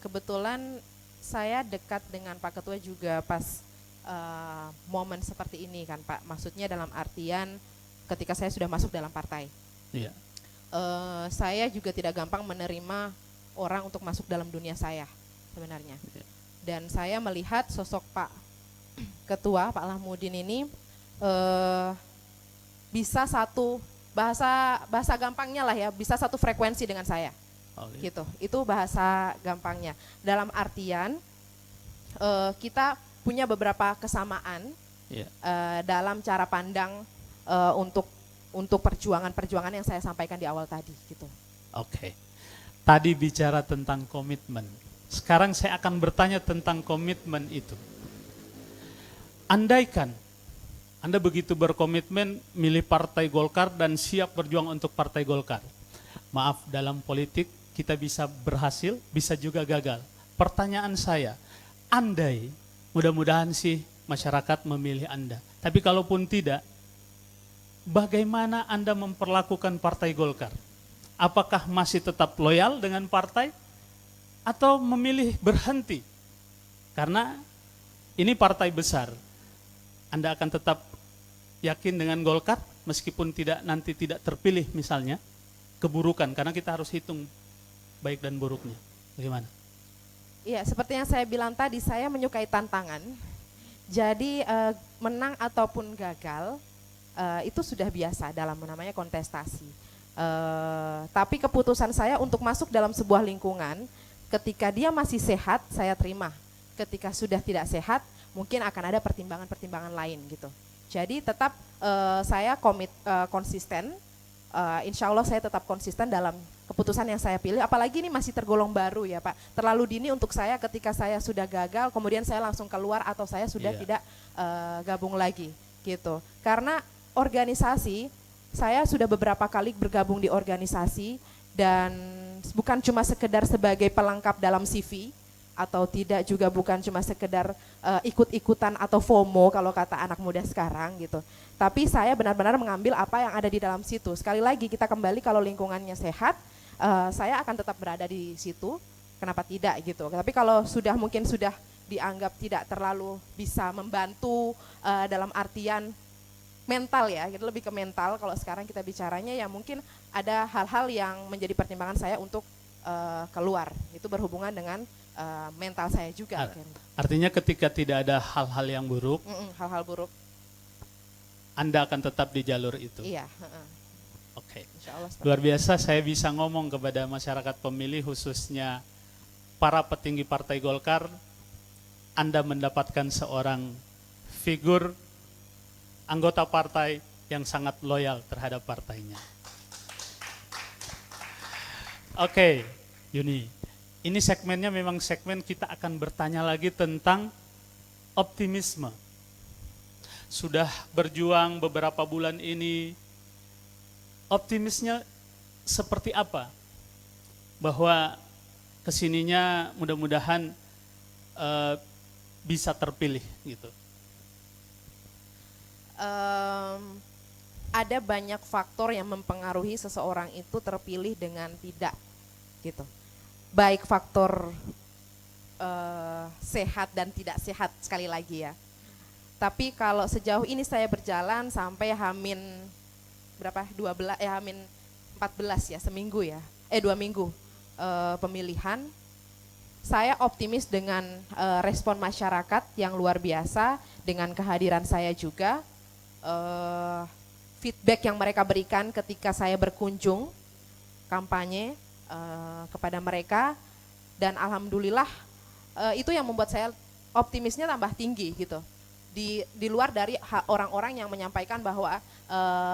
kebetulan saya dekat dengan Pak Ketua juga pas momen seperti ini kan Pak. Maksudnya dalam artian ketika saya sudah masuk dalam partai. Iya. Saya juga tidak gampang menerima orang untuk masuk dalam dunia saya sebenarnya. Iya. Dan saya melihat sosok Pak Ketua, Pak Lahmudin ini bisa satu bahasa gampangnya lah ya, bisa satu frekuensi dengan saya. Gitu. Itu bahasa gampangnya. Dalam artian kita punya beberapa kesamaan dalam cara pandang untuk perjuangan-perjuangan yang saya sampaikan di awal tadi gitu. Oke. Tadi bicara tentang komitmen. Sekarang saya akan bertanya tentang komitmen itu. Andaikan Anda begitu berkomitmen milih Partai Golkar dan siap berjuang untuk Partai Golkar. Maaf, dalam politik kita bisa berhasil, bisa juga gagal. Pertanyaan saya, andai, mudah-mudahan sih masyarakat memilih Anda. Tapi kalaupun tidak, bagaimana Anda memperlakukan Partai Golkar? Apakah masih tetap loyal dengan partai? Atau memilih berhenti? Karena ini partai besar. Anda akan tetap yakin dengan Golkar meskipun nanti tidak terpilih misalnya keburukan, karena kita harus hitung baik dan buruknya. Bagaimana? Iya, seperti yang saya bilang tadi, saya menyukai tantangan. Jadi menang ataupun gagal itu sudah biasa dalam namanya kontestasi. Tapi keputusan saya untuk masuk dalam sebuah lingkungan, ketika dia masih sehat, saya terima. Ketika sudah tidak sehat, mungkin akan ada pertimbangan-pertimbangan lain gitu. Jadi tetap saya konsisten, insya Allah saya tetap konsisten dalam keputusan yang saya pilih, apalagi ini masih tergolong baru ya Pak. Terlalu dini untuk saya ketika saya sudah gagal, kemudian saya langsung keluar atau saya sudah tidak gabung lagi gitu. Karena organisasi, saya sudah beberapa kali bergabung di organisasi dan bukan cuma sekedar sebagai pelengkap dalam CV, atau tidak juga bukan cuma sekedar ikut-ikutan atau FOMO kalau kata anak muda sekarang gitu. Tapi saya benar-benar mengambil apa yang ada di dalam situ. Sekali lagi kita kembali kalau lingkungannya sehat, saya akan tetap berada di situ. Kenapa tidak gitu. Tapi kalau mungkin sudah dianggap tidak terlalu bisa membantu dalam artian mental ya, gitu, lebih ke mental kalau sekarang kita bicaranya ya mungkin ada hal-hal yang menjadi pertimbangan saya untuk keluar. Itu berhubungan dengan mental saya juga. Artinya ketika tidak ada hal-hal yang buruk, hal-hal buruk, Anda akan tetap di jalur itu. Iya. Oke. Insyaallah. Luar biasa, saya bisa ngomong kepada masyarakat pemilih khususnya para petinggi Partai Golkar, Anda mendapatkan seorang figur anggota partai yang sangat loyal terhadap partainya. Oke, Yuni. Ini segmennya memang segmen kita akan bertanya lagi tentang optimisme. Sudah berjuang beberapa bulan ini, optimisnya seperti apa? Bahwa kesininya mudah-mudahan bisa terpilih gitu. Ada banyak faktor yang mempengaruhi seseorang itu terpilih dengan tidak gitu. Baik faktor sehat dan tidak sehat sekali lagi ya. Tapi kalau sejauh ini saya berjalan sampai Hamin berapa? 12 Hamin 14 ya, seminggu ya. 2 minggu pemilihan. Saya optimis dengan respon masyarakat yang luar biasa, dengan kehadiran saya juga, feedback yang mereka berikan ketika saya berkunjung kampanye kepada mereka, dan alhamdulillah itu yang membuat saya optimisnya tambah tinggi gitu. Di luar dari orang-orang yang menyampaikan bahwa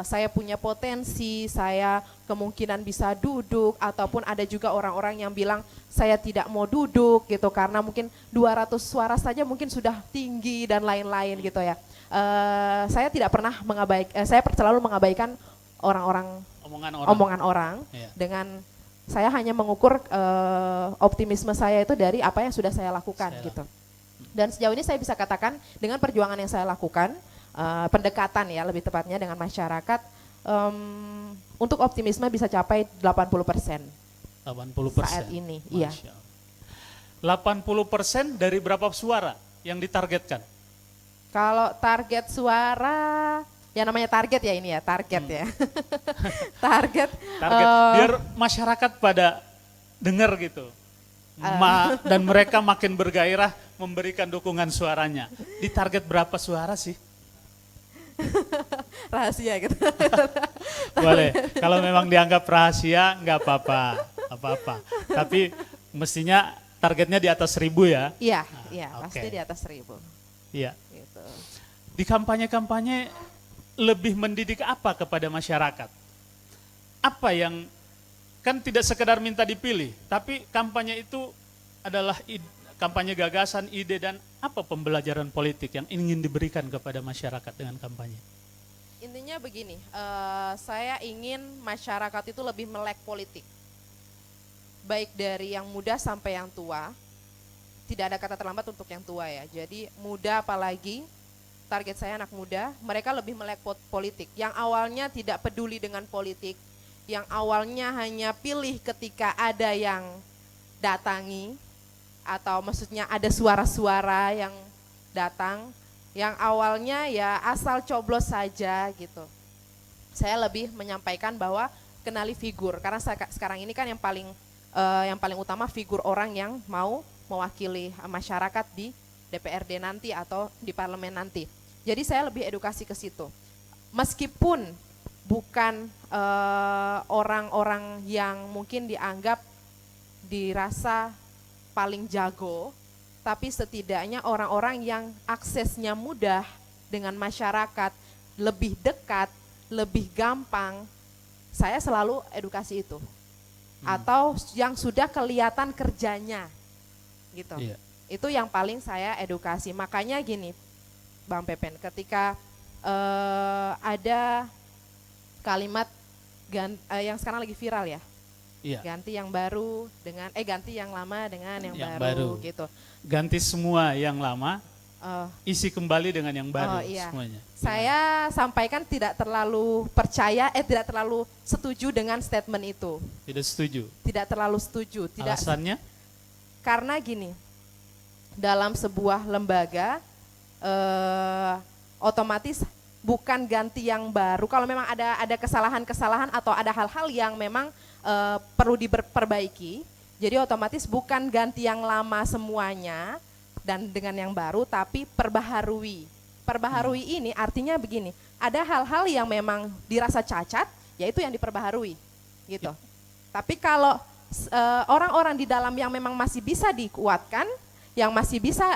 saya punya potensi, saya kemungkinan bisa duduk, ataupun ada juga orang-orang yang bilang saya tidak mau duduk gitu karena mungkin 200 suara saja mungkin sudah tinggi dan lain-lain gitu ya. Saya tidak pernah saya selalu mengabaikan omongan orang Iya. dengan saya hanya mengukur optimisme saya itu dari apa yang sudah saya lakukan gitu. Dan sejauh ini saya bisa katakan dengan perjuangan yang saya lakukan, pendekatan ya lebih tepatnya dengan masyarakat, untuk optimisme bisa capai 80%. 80% saat ini, iya. 80% dari berapa suara yang ditargetkan? Kalau target suara, ya namanya target ya ini ya, target ya. Target. Biar masyarakat pada dengar gitu. Dan mereka makin bergairah memberikan dukungan suaranya. Di target berapa suara sih? Rahasia gitu. Boleh. Kalau memang dianggap rahasia nggak apa-apa. Tapi mestinya targetnya di atas 1.000 ya? Iya, Oke. pasti di atas 1.000. Iya. Gitu. Di kampanye-kampanye lebih mendidik apa kepada masyarakat? Apa yang, kan tidak sekedar minta dipilih, tapi kampanye itu adalah kampanye gagasan, ide, dan apa pembelajaran politik yang ingin diberikan kepada masyarakat dengan kampanye? Intinya begini, saya ingin masyarakat itu lebih melek politik. Baik dari yang muda sampai yang tua, tidak ada kata terlambat untuk yang tua ya. Jadi muda apalagi, target saya anak muda, mereka lebih melek politik. Yang awalnya tidak peduli dengan politik, yang awalnya hanya pilih ketika ada yang datangi, atau maksudnya ada suara-suara yang datang, yang awalnya ya asal coblos saja gitu. Saya lebih menyampaikan bahwa kenali figur, karena sekarang ini kan yang paling utama figur orang yang mau mewakili masyarakat di DPRD nanti atau di parlemen nanti. Jadi saya lebih edukasi ke situ. Meskipun bukan orang-orang yang mungkin dianggap dirasa paling jago, tapi setidaknya orang-orang yang aksesnya mudah dengan masyarakat, lebih dekat, lebih gampang, saya selalu edukasi itu. Atau yang sudah kelihatan kerjanya, gitu. Iya. Itu yang paling saya edukasi. Makanya gini, Bang Pepen, ketika ada kalimat yang sekarang lagi viral ya, Iya. ganti yang baru dengan ganti yang lama dengan yang Yang baru baru. gitu. Ganti semua yang lama, isi kembali dengan yang baru Iya. semuanya. Saya sampaikan tidak terlalu tidak terlalu setuju dengan statement itu. Tidak setuju. Tidak terlalu setuju. Tidak, Alasannya? karena gini, dalam sebuah lembaga otomatis bukan ganti yang baru. Kalau memang ada kesalahan-kesalahan atau ada hal-hal yang memang perlu diperbaiki, jadi otomatis bukan ganti yang lama semuanya dan dengan yang baru, tapi perbaharui. Perbaharui ini artinya begini, ada hal-hal yang memang dirasa cacat, yaitu yang diperbaharui, gitu. Tapi kalau orang-orang di dalam yang memang masih bisa dikuatkan, yang masih bisa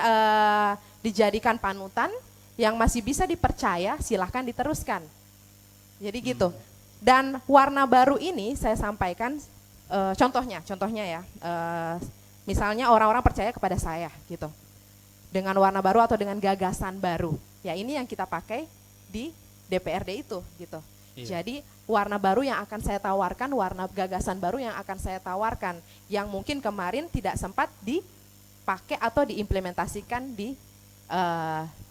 dijadikan panutan, yang masih bisa dipercaya, silahkan diteruskan. Jadi gitu. Dan warna baru ini saya sampaikan contohnya ya, misalnya orang-orang percaya kepada saya gitu, dengan warna baru atau dengan gagasan baru. Ya ini yang kita pakai di DPRD itu gitu. Iya. Jadi warna baru yang akan saya tawarkan, warna gagasan baru yang akan saya tawarkan, yang mungkin kemarin tidak sempat dipakai atau diimplementasikan di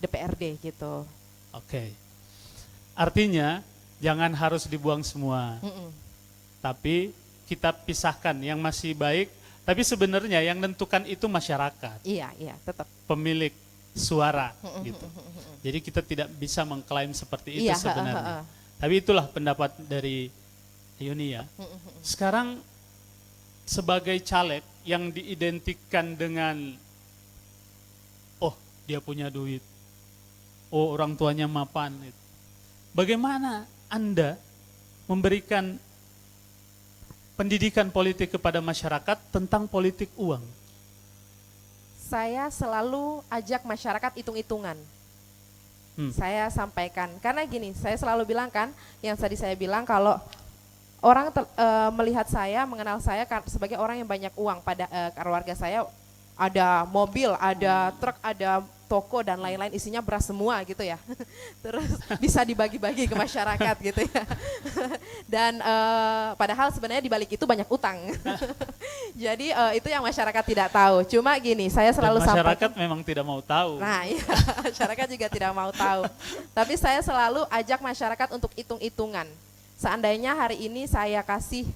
DPRD gitu. Oke. Artinya jangan harus dibuang semua, tapi kita pisahkan yang masih baik, tapi sebenarnya yang menentukan itu masyarakat, Iya, tetap. pemilik suara gitu. Jadi kita tidak bisa mengklaim seperti itu Iya, sebenarnya. Tapi itulah pendapat dari Yuni ya. Sekarang sebagai caleg yang diidentikan dengan oh dia punya duit, oh orang tuanya mapan. Bagaimana Anda memberikan pendidikan politik kepada masyarakat tentang politik uang? Saya selalu ajak masyarakat hitung-hitungan. Saya sampaikan, karena gini, saya selalu bilang kan, yang tadi saya bilang kalau orang melihat saya, mengenal saya sebagai orang yang banyak uang. Pada keluarga saya ada mobil, ada truk, ada toko dan lain-lain, isinya beras semua gitu ya. Terus bisa dibagi-bagi ke masyarakat gitu ya. Dan padahal sebenarnya di balik itu banyak utang. Jadi itu yang masyarakat tidak tahu. Cuma gini, saya selalu Dan masyarakat sampaikan. memang tidak mau tahu. Nah iya, masyarakat juga tidak mau tahu. Tapi saya selalu ajak masyarakat untuk hitung-hitungan. Seandainya hari ini saya kasih,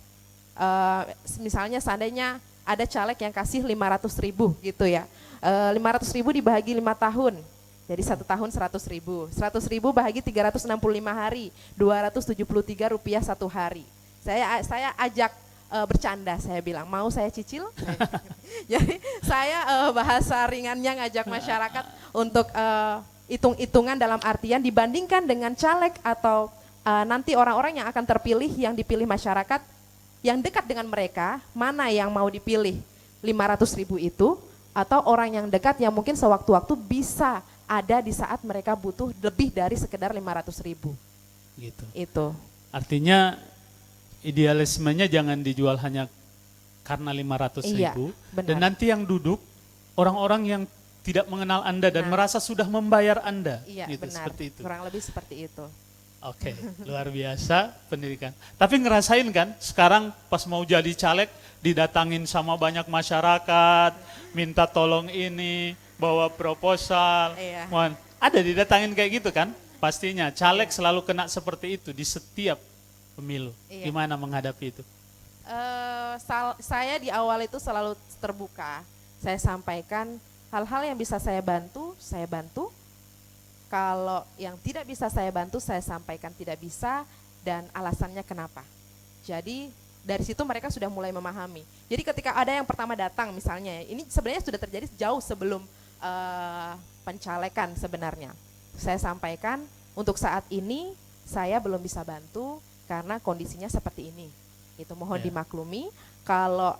misalnya seandainya ada caleg yang kasih 500.000 gitu ya. 500.000 dibagi 5 tahun, jadi 1 tahun 100.000. 100.000 bahagi 365 hari, Rp273 1 hari. Saya ajak bercanda, saya bilang mau saya cicil. Jadi saya bahasa ringannya ngajak masyarakat untuk hitung-hitungan dalam artian dibandingkan dengan caleg atau nanti orang-orang yang akan terpilih, yang dipilih masyarakat yang dekat dengan mereka, mana yang mau dipilih, 500.000 itu atau orang yang dekat yang mungkin sewaktu-waktu bisa ada di saat mereka butuh lebih dari sekedar 500.000. Gitu. Itu. Artinya idealismenya jangan dijual hanya karena 500.000. Iya, benar. Dan nanti yang duduk orang-orang yang tidak mengenal Anda dan merasa sudah membayar Anda. Iya, Gitu, benar. seperti itu. Kurang lebih seperti itu. Oke, luar biasa pendidikan. Tapi ngerasain kan sekarang pas mau jadi caleg didatangin sama banyak masyarakat, minta tolong ini, bawa proposal. Iya. Ada didatangin kayak gitu kan? Pastinya caleg selalu kena seperti itu di setiap pemilu. Iya. Gimana menghadapi itu? Saya di awal itu selalu terbuka. Saya sampaikan hal-hal yang bisa saya bantu, saya bantu. Kalau yang tidak bisa saya bantu, saya sampaikan tidak bisa dan alasannya kenapa. Jadi dari situ mereka sudah mulai memahami. Jadi ketika ada yang pertama datang misalnya, ini sebenarnya sudah terjadi jauh sebelum pencalekan sebenarnya. Saya sampaikan untuk saat ini saya belum bisa bantu karena kondisinya seperti ini. Itu mohon dimaklumi. Kalau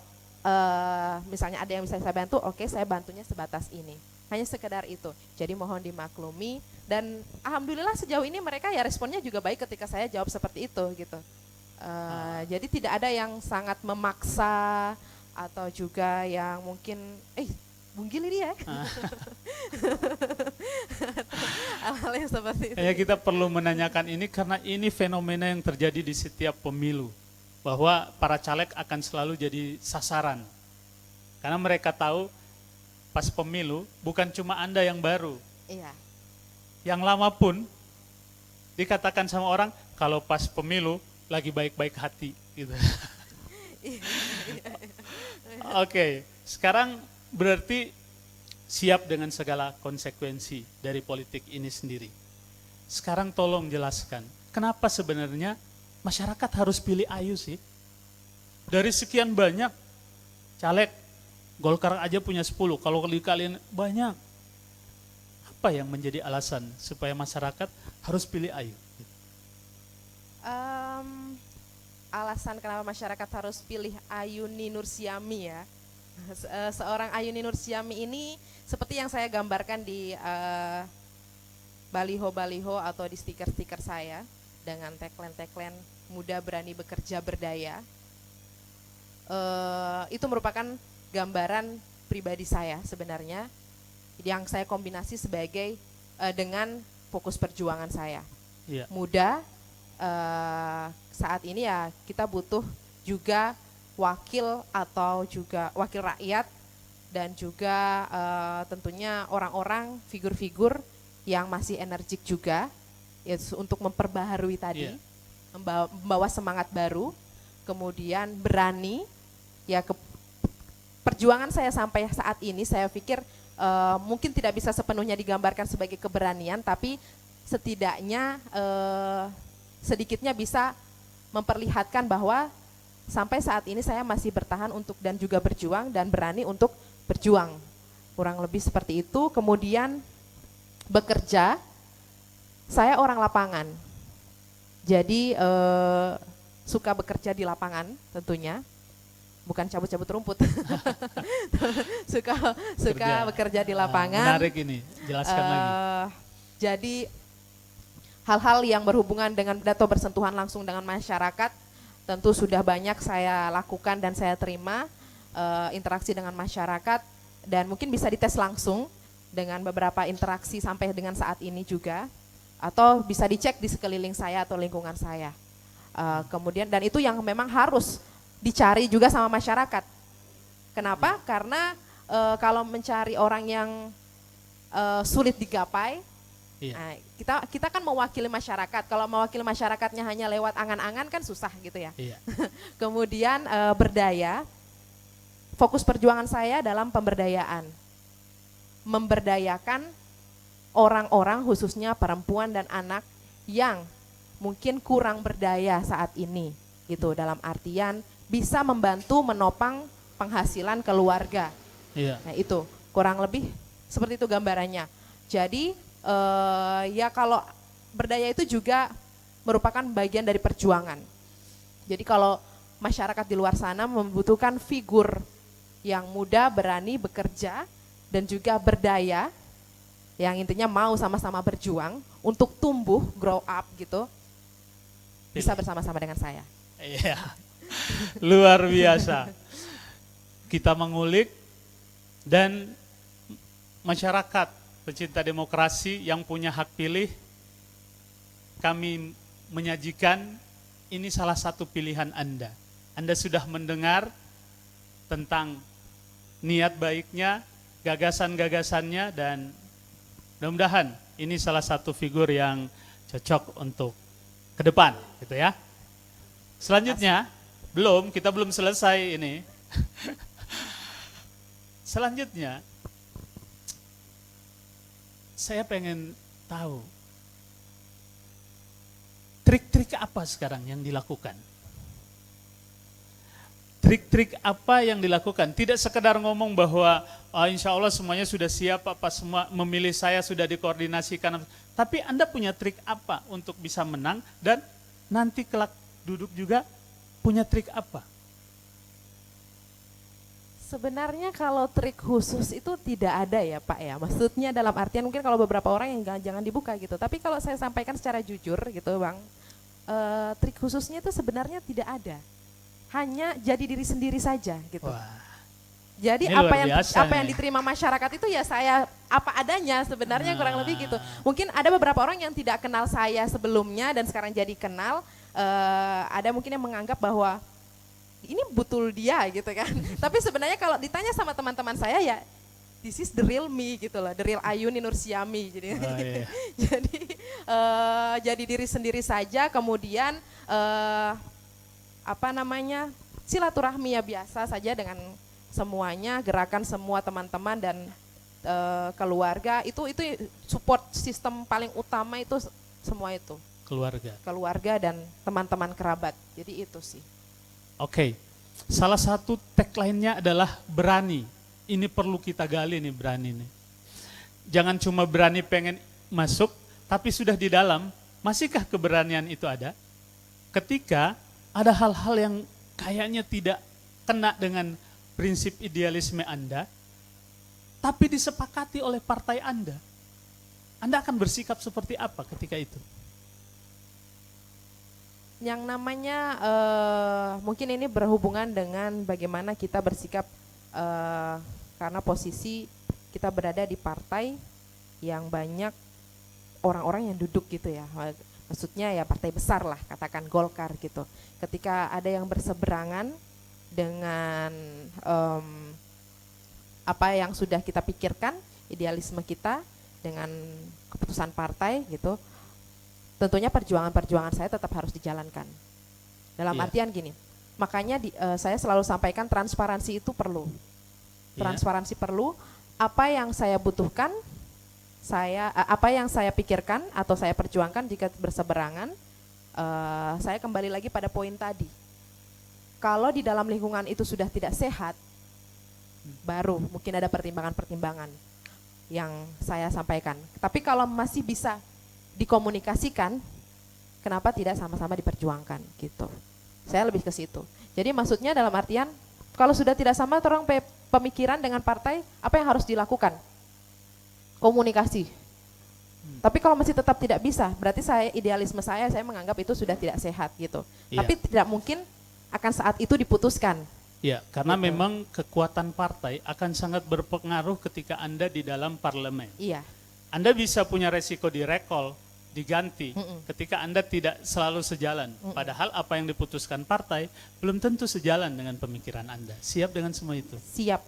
misalnya ada yang bisa saya bantu, oke, saya bantunya sebatas ini. Hanya sekedar itu. Jadi mohon dimaklumi dan alhamdulillah sejauh ini mereka ya responnya juga baik ketika saya jawab seperti itu gitu. Jadi tidak ada yang sangat memaksa atau juga yang mungkin Bung Gili dia. Hal-hal yang seperti itu. Kayak kita perlu menanyakan ini karena ini fenomena yang terjadi di setiap pemilu. Bahwa para caleg akan selalu jadi sasaran. Karena mereka tahu pas pemilu bukan cuma Anda yang baru. Iya. Yang lama pun dikatakan sama orang kalau pas pemilu lagi baik-baik hati gitu. Oke, sekarang berarti siap dengan segala konsekuensi dari politik ini sendiri. Sekarang tolong jelaskan, kenapa sebenarnya masyarakat harus pilih Ayu sih? Dari sekian banyak caleg, Golkar aja punya 10, kalau kalian banyak. Apa yang menjadi alasan supaya masyarakat harus pilih Ayu? Alasan kenapa masyarakat harus pilih Ayuni Nursiami ya. Seorang Ayuni Nursiami ini seperti yang saya gambarkan di baliho-baliho atau di stiker-stiker saya dengan tagline-tagline muda berani bekerja berdaya. Itu merupakan gambaran pribadi saya sebenarnya yang saya kombinasi sebagai dengan fokus perjuangan saya. Iya. Muda saat ini ya kita butuh juga wakil atau juga wakil rakyat dan juga tentunya orang-orang figur-figur yang masih energik juga ya, untuk memperbaharui tadi, membawa semangat baru. kemudian berani, ya perjuangan saya sampai saat ini saya pikir mungkin tidak bisa sepenuhnya digambarkan sebagai keberanian, tapi setidaknya sedikitnya bisa memperlihatkan bahwa sampai saat ini saya masih bertahan untuk dan juga berjuang dan berani untuk berjuang. Kurang lebih seperti itu. Kemudian bekerja, saya orang lapangan. Jadi suka bekerja di lapangan tentunya. Bukan cabut-cabut rumput. suka bekerja di lapangan. Menarik ini, jelaskan lagi. Jadi hal-hal yang berhubungan dengan atau bersentuhan langsung dengan masyarakat tentu sudah banyak saya lakukan dan saya terima interaksi dengan masyarakat, dan mungkin bisa dites langsung dengan beberapa interaksi sampai dengan saat ini juga, atau bisa dicek di sekeliling saya atau lingkungan saya. Kemudian dan itu yang memang harus dicari juga sama masyarakat. Kenapa? Karena kalau mencari orang yang sulit digapai, nah, kita kan mewakili masyarakat. Kalau mewakili masyarakatnya hanya lewat angan-angan kan susah gitu ya. Kemudian berdaya, fokus perjuangan saya dalam pemberdayaan, memberdayakan orang-orang khususnya perempuan dan anak yang mungkin kurang berdaya saat ini gitu, dalam artian bisa membantu menopang penghasilan keluarga. Nah itu kurang lebih seperti itu gambarannya. Jadi ya kalau berdaya itu juga merupakan bagian dari perjuangan. Jadi kalau masyarakat di luar sana membutuhkan figur yang muda, berani, bekerja, dan juga berdaya, yang intinya mau sama-sama berjuang untuk tumbuh, grow up gitu, bisa bersama-sama dengan saya. Iya, luar biasa. Kita mengulik dan masyarakat pecinta demokrasi yang punya hak pilih, kami menyajikan ini salah satu pilihan Anda. Anda sudah mendengar tentang niat baiknya, gagasan-gagasannya, dan mudah-mudahan ini salah satu figur yang cocok untuk ke depan, gitu ya. Selanjutnya, kita belum selesai ini. Selanjutnya, saya pengen tahu trik-trik apa sekarang yang dilakukan. Trik-trik apa yang dilakukan? Tidak sekedar ngomong bahwa insya Allah semuanya sudah siap, apa semua memilih saya sudah dikoordinasikan. Tapi Anda punya trik apa untuk bisa menang, dan nanti kelak duduk juga punya trik apa? Sebenarnya kalau trik khusus itu tidak ada ya Pak ya. Maksudnya dalam artian mungkin kalau beberapa orang yang jangan dibuka gitu. Tapi kalau saya sampaikan secara jujur gitu Bang, trik khususnya itu sebenarnya tidak ada. Hanya jadi diri sendiri saja gitu. Wah, jadi apa yang diterima masyarakat itu ya saya apa adanya sebenarnya, kurang lebih gitu. Mungkin ada beberapa orang yang tidak kenal saya sebelumnya dan sekarang jadi kenal. Ada mungkin yang menganggap bahwa ini betul dia gitu kan. Tapi sebenarnya kalau ditanya sama teman-teman saya ya, this is the real me gitu loh, the real Ayuni Nursiami. Jadi, iya. jadi diri sendiri saja. Kemudian silaturahmi ya biasa saja dengan semuanya, gerakan semua teman-teman dan keluarga. Itu support sistem paling utama itu semua itu. Keluarga dan teman-teman kerabat. Jadi itu sih. Oke, salah satu tagline-nya adalah berani. Ini perlu kita gali nih, berani nih. Jangan cuma berani pengen masuk, tapi sudah di dalam, masihkah keberanian itu ada? Ketika ada hal-hal yang kayaknya tidak kena dengan prinsip idealisme Anda, tapi disepakati oleh partai Anda akan bersikap seperti apa ketika itu? Yang namanya mungkin ini berhubungan dengan bagaimana kita bersikap karena posisi kita berada di partai yang banyak orang-orang yang duduk gitu ya. Maksudnya ya partai besar lah, katakan Golkar gitu. Ketika ada yang berseberangan dengan apa yang sudah kita pikirkan, idealisme kita dengan keputusan partai gitu, tentunya perjuangan-perjuangan saya tetap harus dijalankan. Dalam artian gini, makanya saya selalu sampaikan transparansi itu perlu. Transparansi perlu. Apa yang saya butuhkan, apa yang saya pikirkan atau saya perjuangkan jika berseberangan, saya kembali lagi pada poin tadi. Kalau di dalam lingkungan itu sudah tidak sehat, baru mungkin ada pertimbangan-pertimbangan yang saya sampaikan. Tapi kalau masih bisa dikomunikasikan, kenapa tidak sama-sama diperjuangkan gitu. Saya lebih ke situ. Jadi maksudnya dalam artian kalau sudah tidak sama orang pemikiran dengan partai, apa yang harus dilakukan? Komunikasi. Tapi kalau masih tetap tidak bisa, berarti idealisme saya menganggap itu sudah tidak sehat gitu. Tapi tidak mungkin akan saat itu diputuskan. Ya, karena memang kekuatan partai akan sangat berpengaruh ketika Anda di dalam parlemen. Iya. Anda bisa punya resiko direkol, diganti ketika Anda tidak selalu sejalan. Padahal apa yang diputuskan partai belum tentu sejalan dengan pemikiran Anda. Siap dengan semua itu? Siap.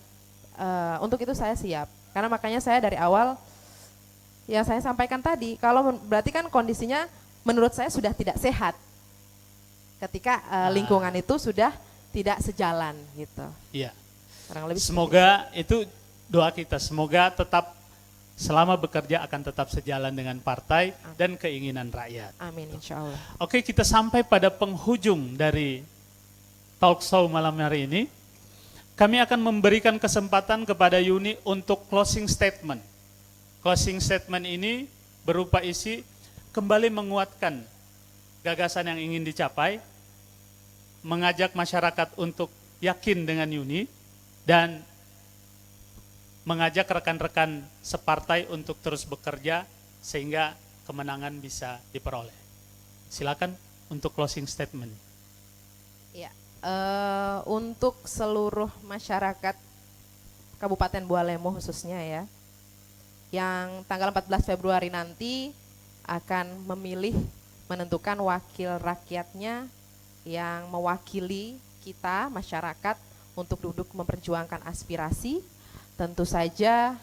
Untuk itu saya siap. Karena makanya saya dari awal yang saya sampaikan tadi, kalau berarti kan kondisinya menurut saya sudah tidak sehat. Ketika lingkungan itu sudah tidak sejalan gitu. Iya. Kurang lebih semoga itu doa kita, semoga tetap selama bekerja akan tetap sejalan dengan partai dan keinginan rakyat. Amin, insya Allah. Oke, kita sampai pada penghujung dari talk show malam hari ini. Kami akan memberikan kesempatan kepada Yuni untuk closing statement. Closing statement ini berupa isi kembali menguatkan gagasan yang ingin dicapai, mengajak masyarakat untuk yakin dengan Yuni, dan mengajak rekan-rekan separtai untuk terus bekerja sehingga kemenangan bisa diperoleh. Silakan untuk closing statement. Ya, untuk seluruh masyarakat Kabupaten Bualemo khususnya ya, yang tanggal 14 Februari nanti akan memilih menentukan wakil rakyatnya yang mewakili kita masyarakat untuk duduk memperjuangkan aspirasi. Tentu saja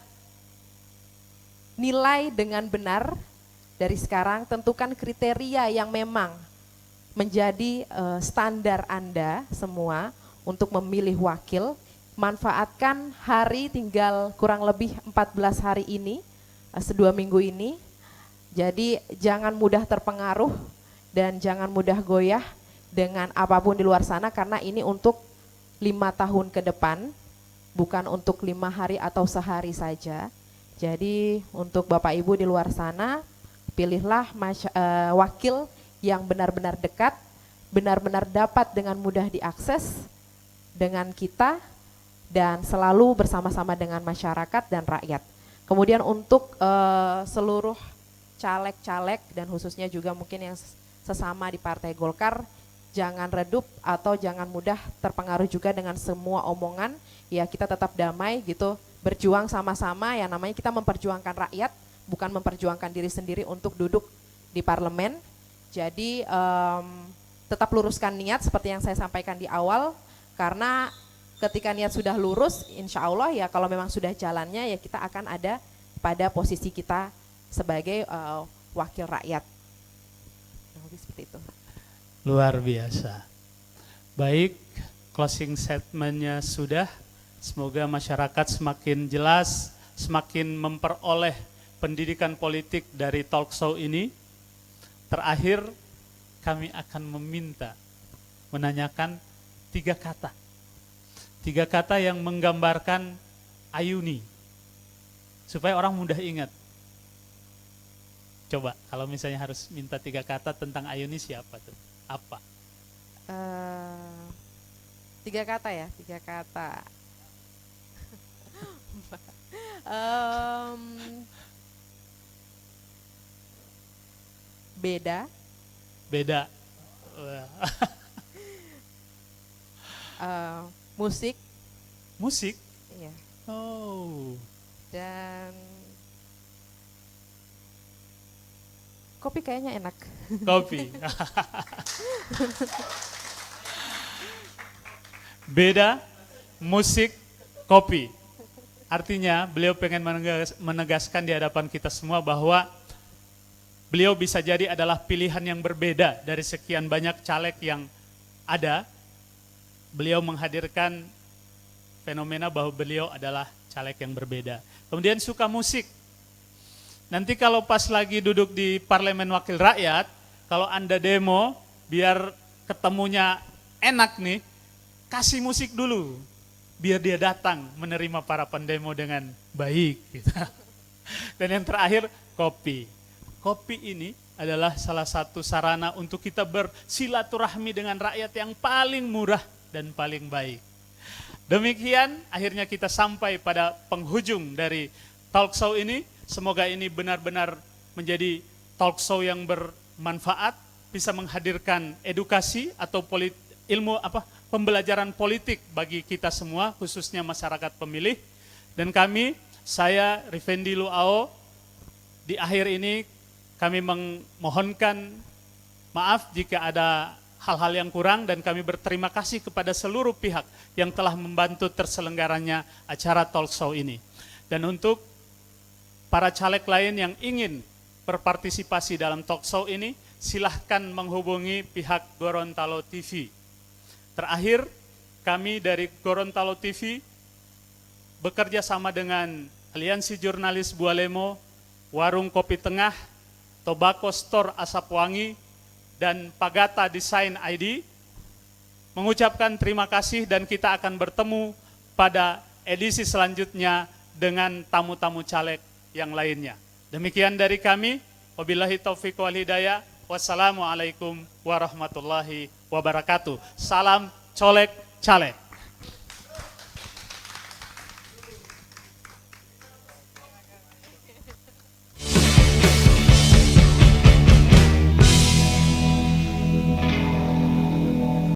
nilai dengan benar dari sekarang, tentukan kriteria yang memang menjadi standar Anda semua untuk memilih wakil. Manfaatkan hari tinggal kurang lebih 14 hari ini, 2 minggu ini. Jadi jangan mudah terpengaruh dan jangan mudah goyah dengan apapun di luar sana, karena ini untuk 5 tahun ke depan. Bukan untuk 5 hari atau sehari saja. Jadi untuk Bapak Ibu di luar sana, pilihlah wakil yang benar-benar dekat, benar-benar dapat dengan mudah diakses dengan kita, dan selalu bersama-sama dengan masyarakat dan rakyat. Kemudian untuk seluruh caleg-caleg dan khususnya juga mungkin yang sesama di Partai Golkar, jangan redup atau jangan mudah terpengaruh juga dengan semua omongan. Ya, kita tetap damai gitu, berjuang sama-sama, ya namanya kita memperjuangkan rakyat, bukan memperjuangkan diri sendiri untuk duduk di parlemen. Jadi tetap luruskan niat seperti yang saya sampaikan di awal, karena ketika niat sudah lurus, insya Allah ya kalau memang sudah jalannya ya kita akan ada pada posisi kita sebagai wakil rakyat. Seperti itu. Luar biasa. Baik, closing statement-nya sudah. Semoga masyarakat semakin jelas, semakin memperoleh pendidikan politik dari talk show ini. Terakhir, kami akan menanyakan 3 kata. 3 kata yang menggambarkan Ayuni, supaya orang mudah ingat. Coba, kalau misalnya harus minta 3 kata tentang Ayuni, siapa tuh? Apa? 3 kata ya, 3 kata. Beda. Beda. Musik. Musik? Iya. Oh. Dan kopi kayaknya enak. Kopi. Beda, musik, kopi. Artinya beliau pengen menegaskan di hadapan kita semua bahwa beliau bisa jadi adalah pilihan yang berbeda dari sekian banyak caleg yang ada, beliau menghadirkan fenomena bahwa beliau adalah caleg yang berbeda. Kemudian suka musik. Nanti kalau pas lagi duduk di Parlemen Wakil Rakyat, kalau Anda demo, biar ketemunya enak nih, kasih musik dulu. Biar dia datang menerima para pendemo dengan baik. Gitu. Dan yang terakhir, kopi. Kopi ini adalah salah satu sarana untuk kita bersilaturahmi dengan rakyat yang paling murah dan paling baik. Demikian akhirnya kita sampai pada penghujung dari talk show ini. Semoga ini benar-benar menjadi talk show yang bermanfaat, bisa menghadirkan edukasi atau pembelajaran politik bagi kita semua, khususnya masyarakat pemilih. Dan saya Rifendi Luao, di akhir ini kami memohonkan maaf jika ada hal-hal yang kurang, dan kami berterima kasih kepada seluruh pihak yang telah membantu terselenggaranya acara talk show ini. Dan untuk para caleg lain yang ingin berpartisipasi dalam talk show ini, silahkan menghubungi pihak Gorontalo TV. Terakhir, kami dari Gorontalo TV bekerja sama dengan Aliansi Jurnalis Bualemo, Warung Kopi Tengah, Tobacco Store Asapwangi, dan Pagata Design ID, mengucapkan terima kasih, dan kita akan bertemu pada edisi selanjutnya dengan tamu-tamu caleg yang lainnya. Demikian dari kami, wabillahi taufiq wal hidayah, wassalamualaikum warahmatullahi wabarakatuh. Salam colek caleg.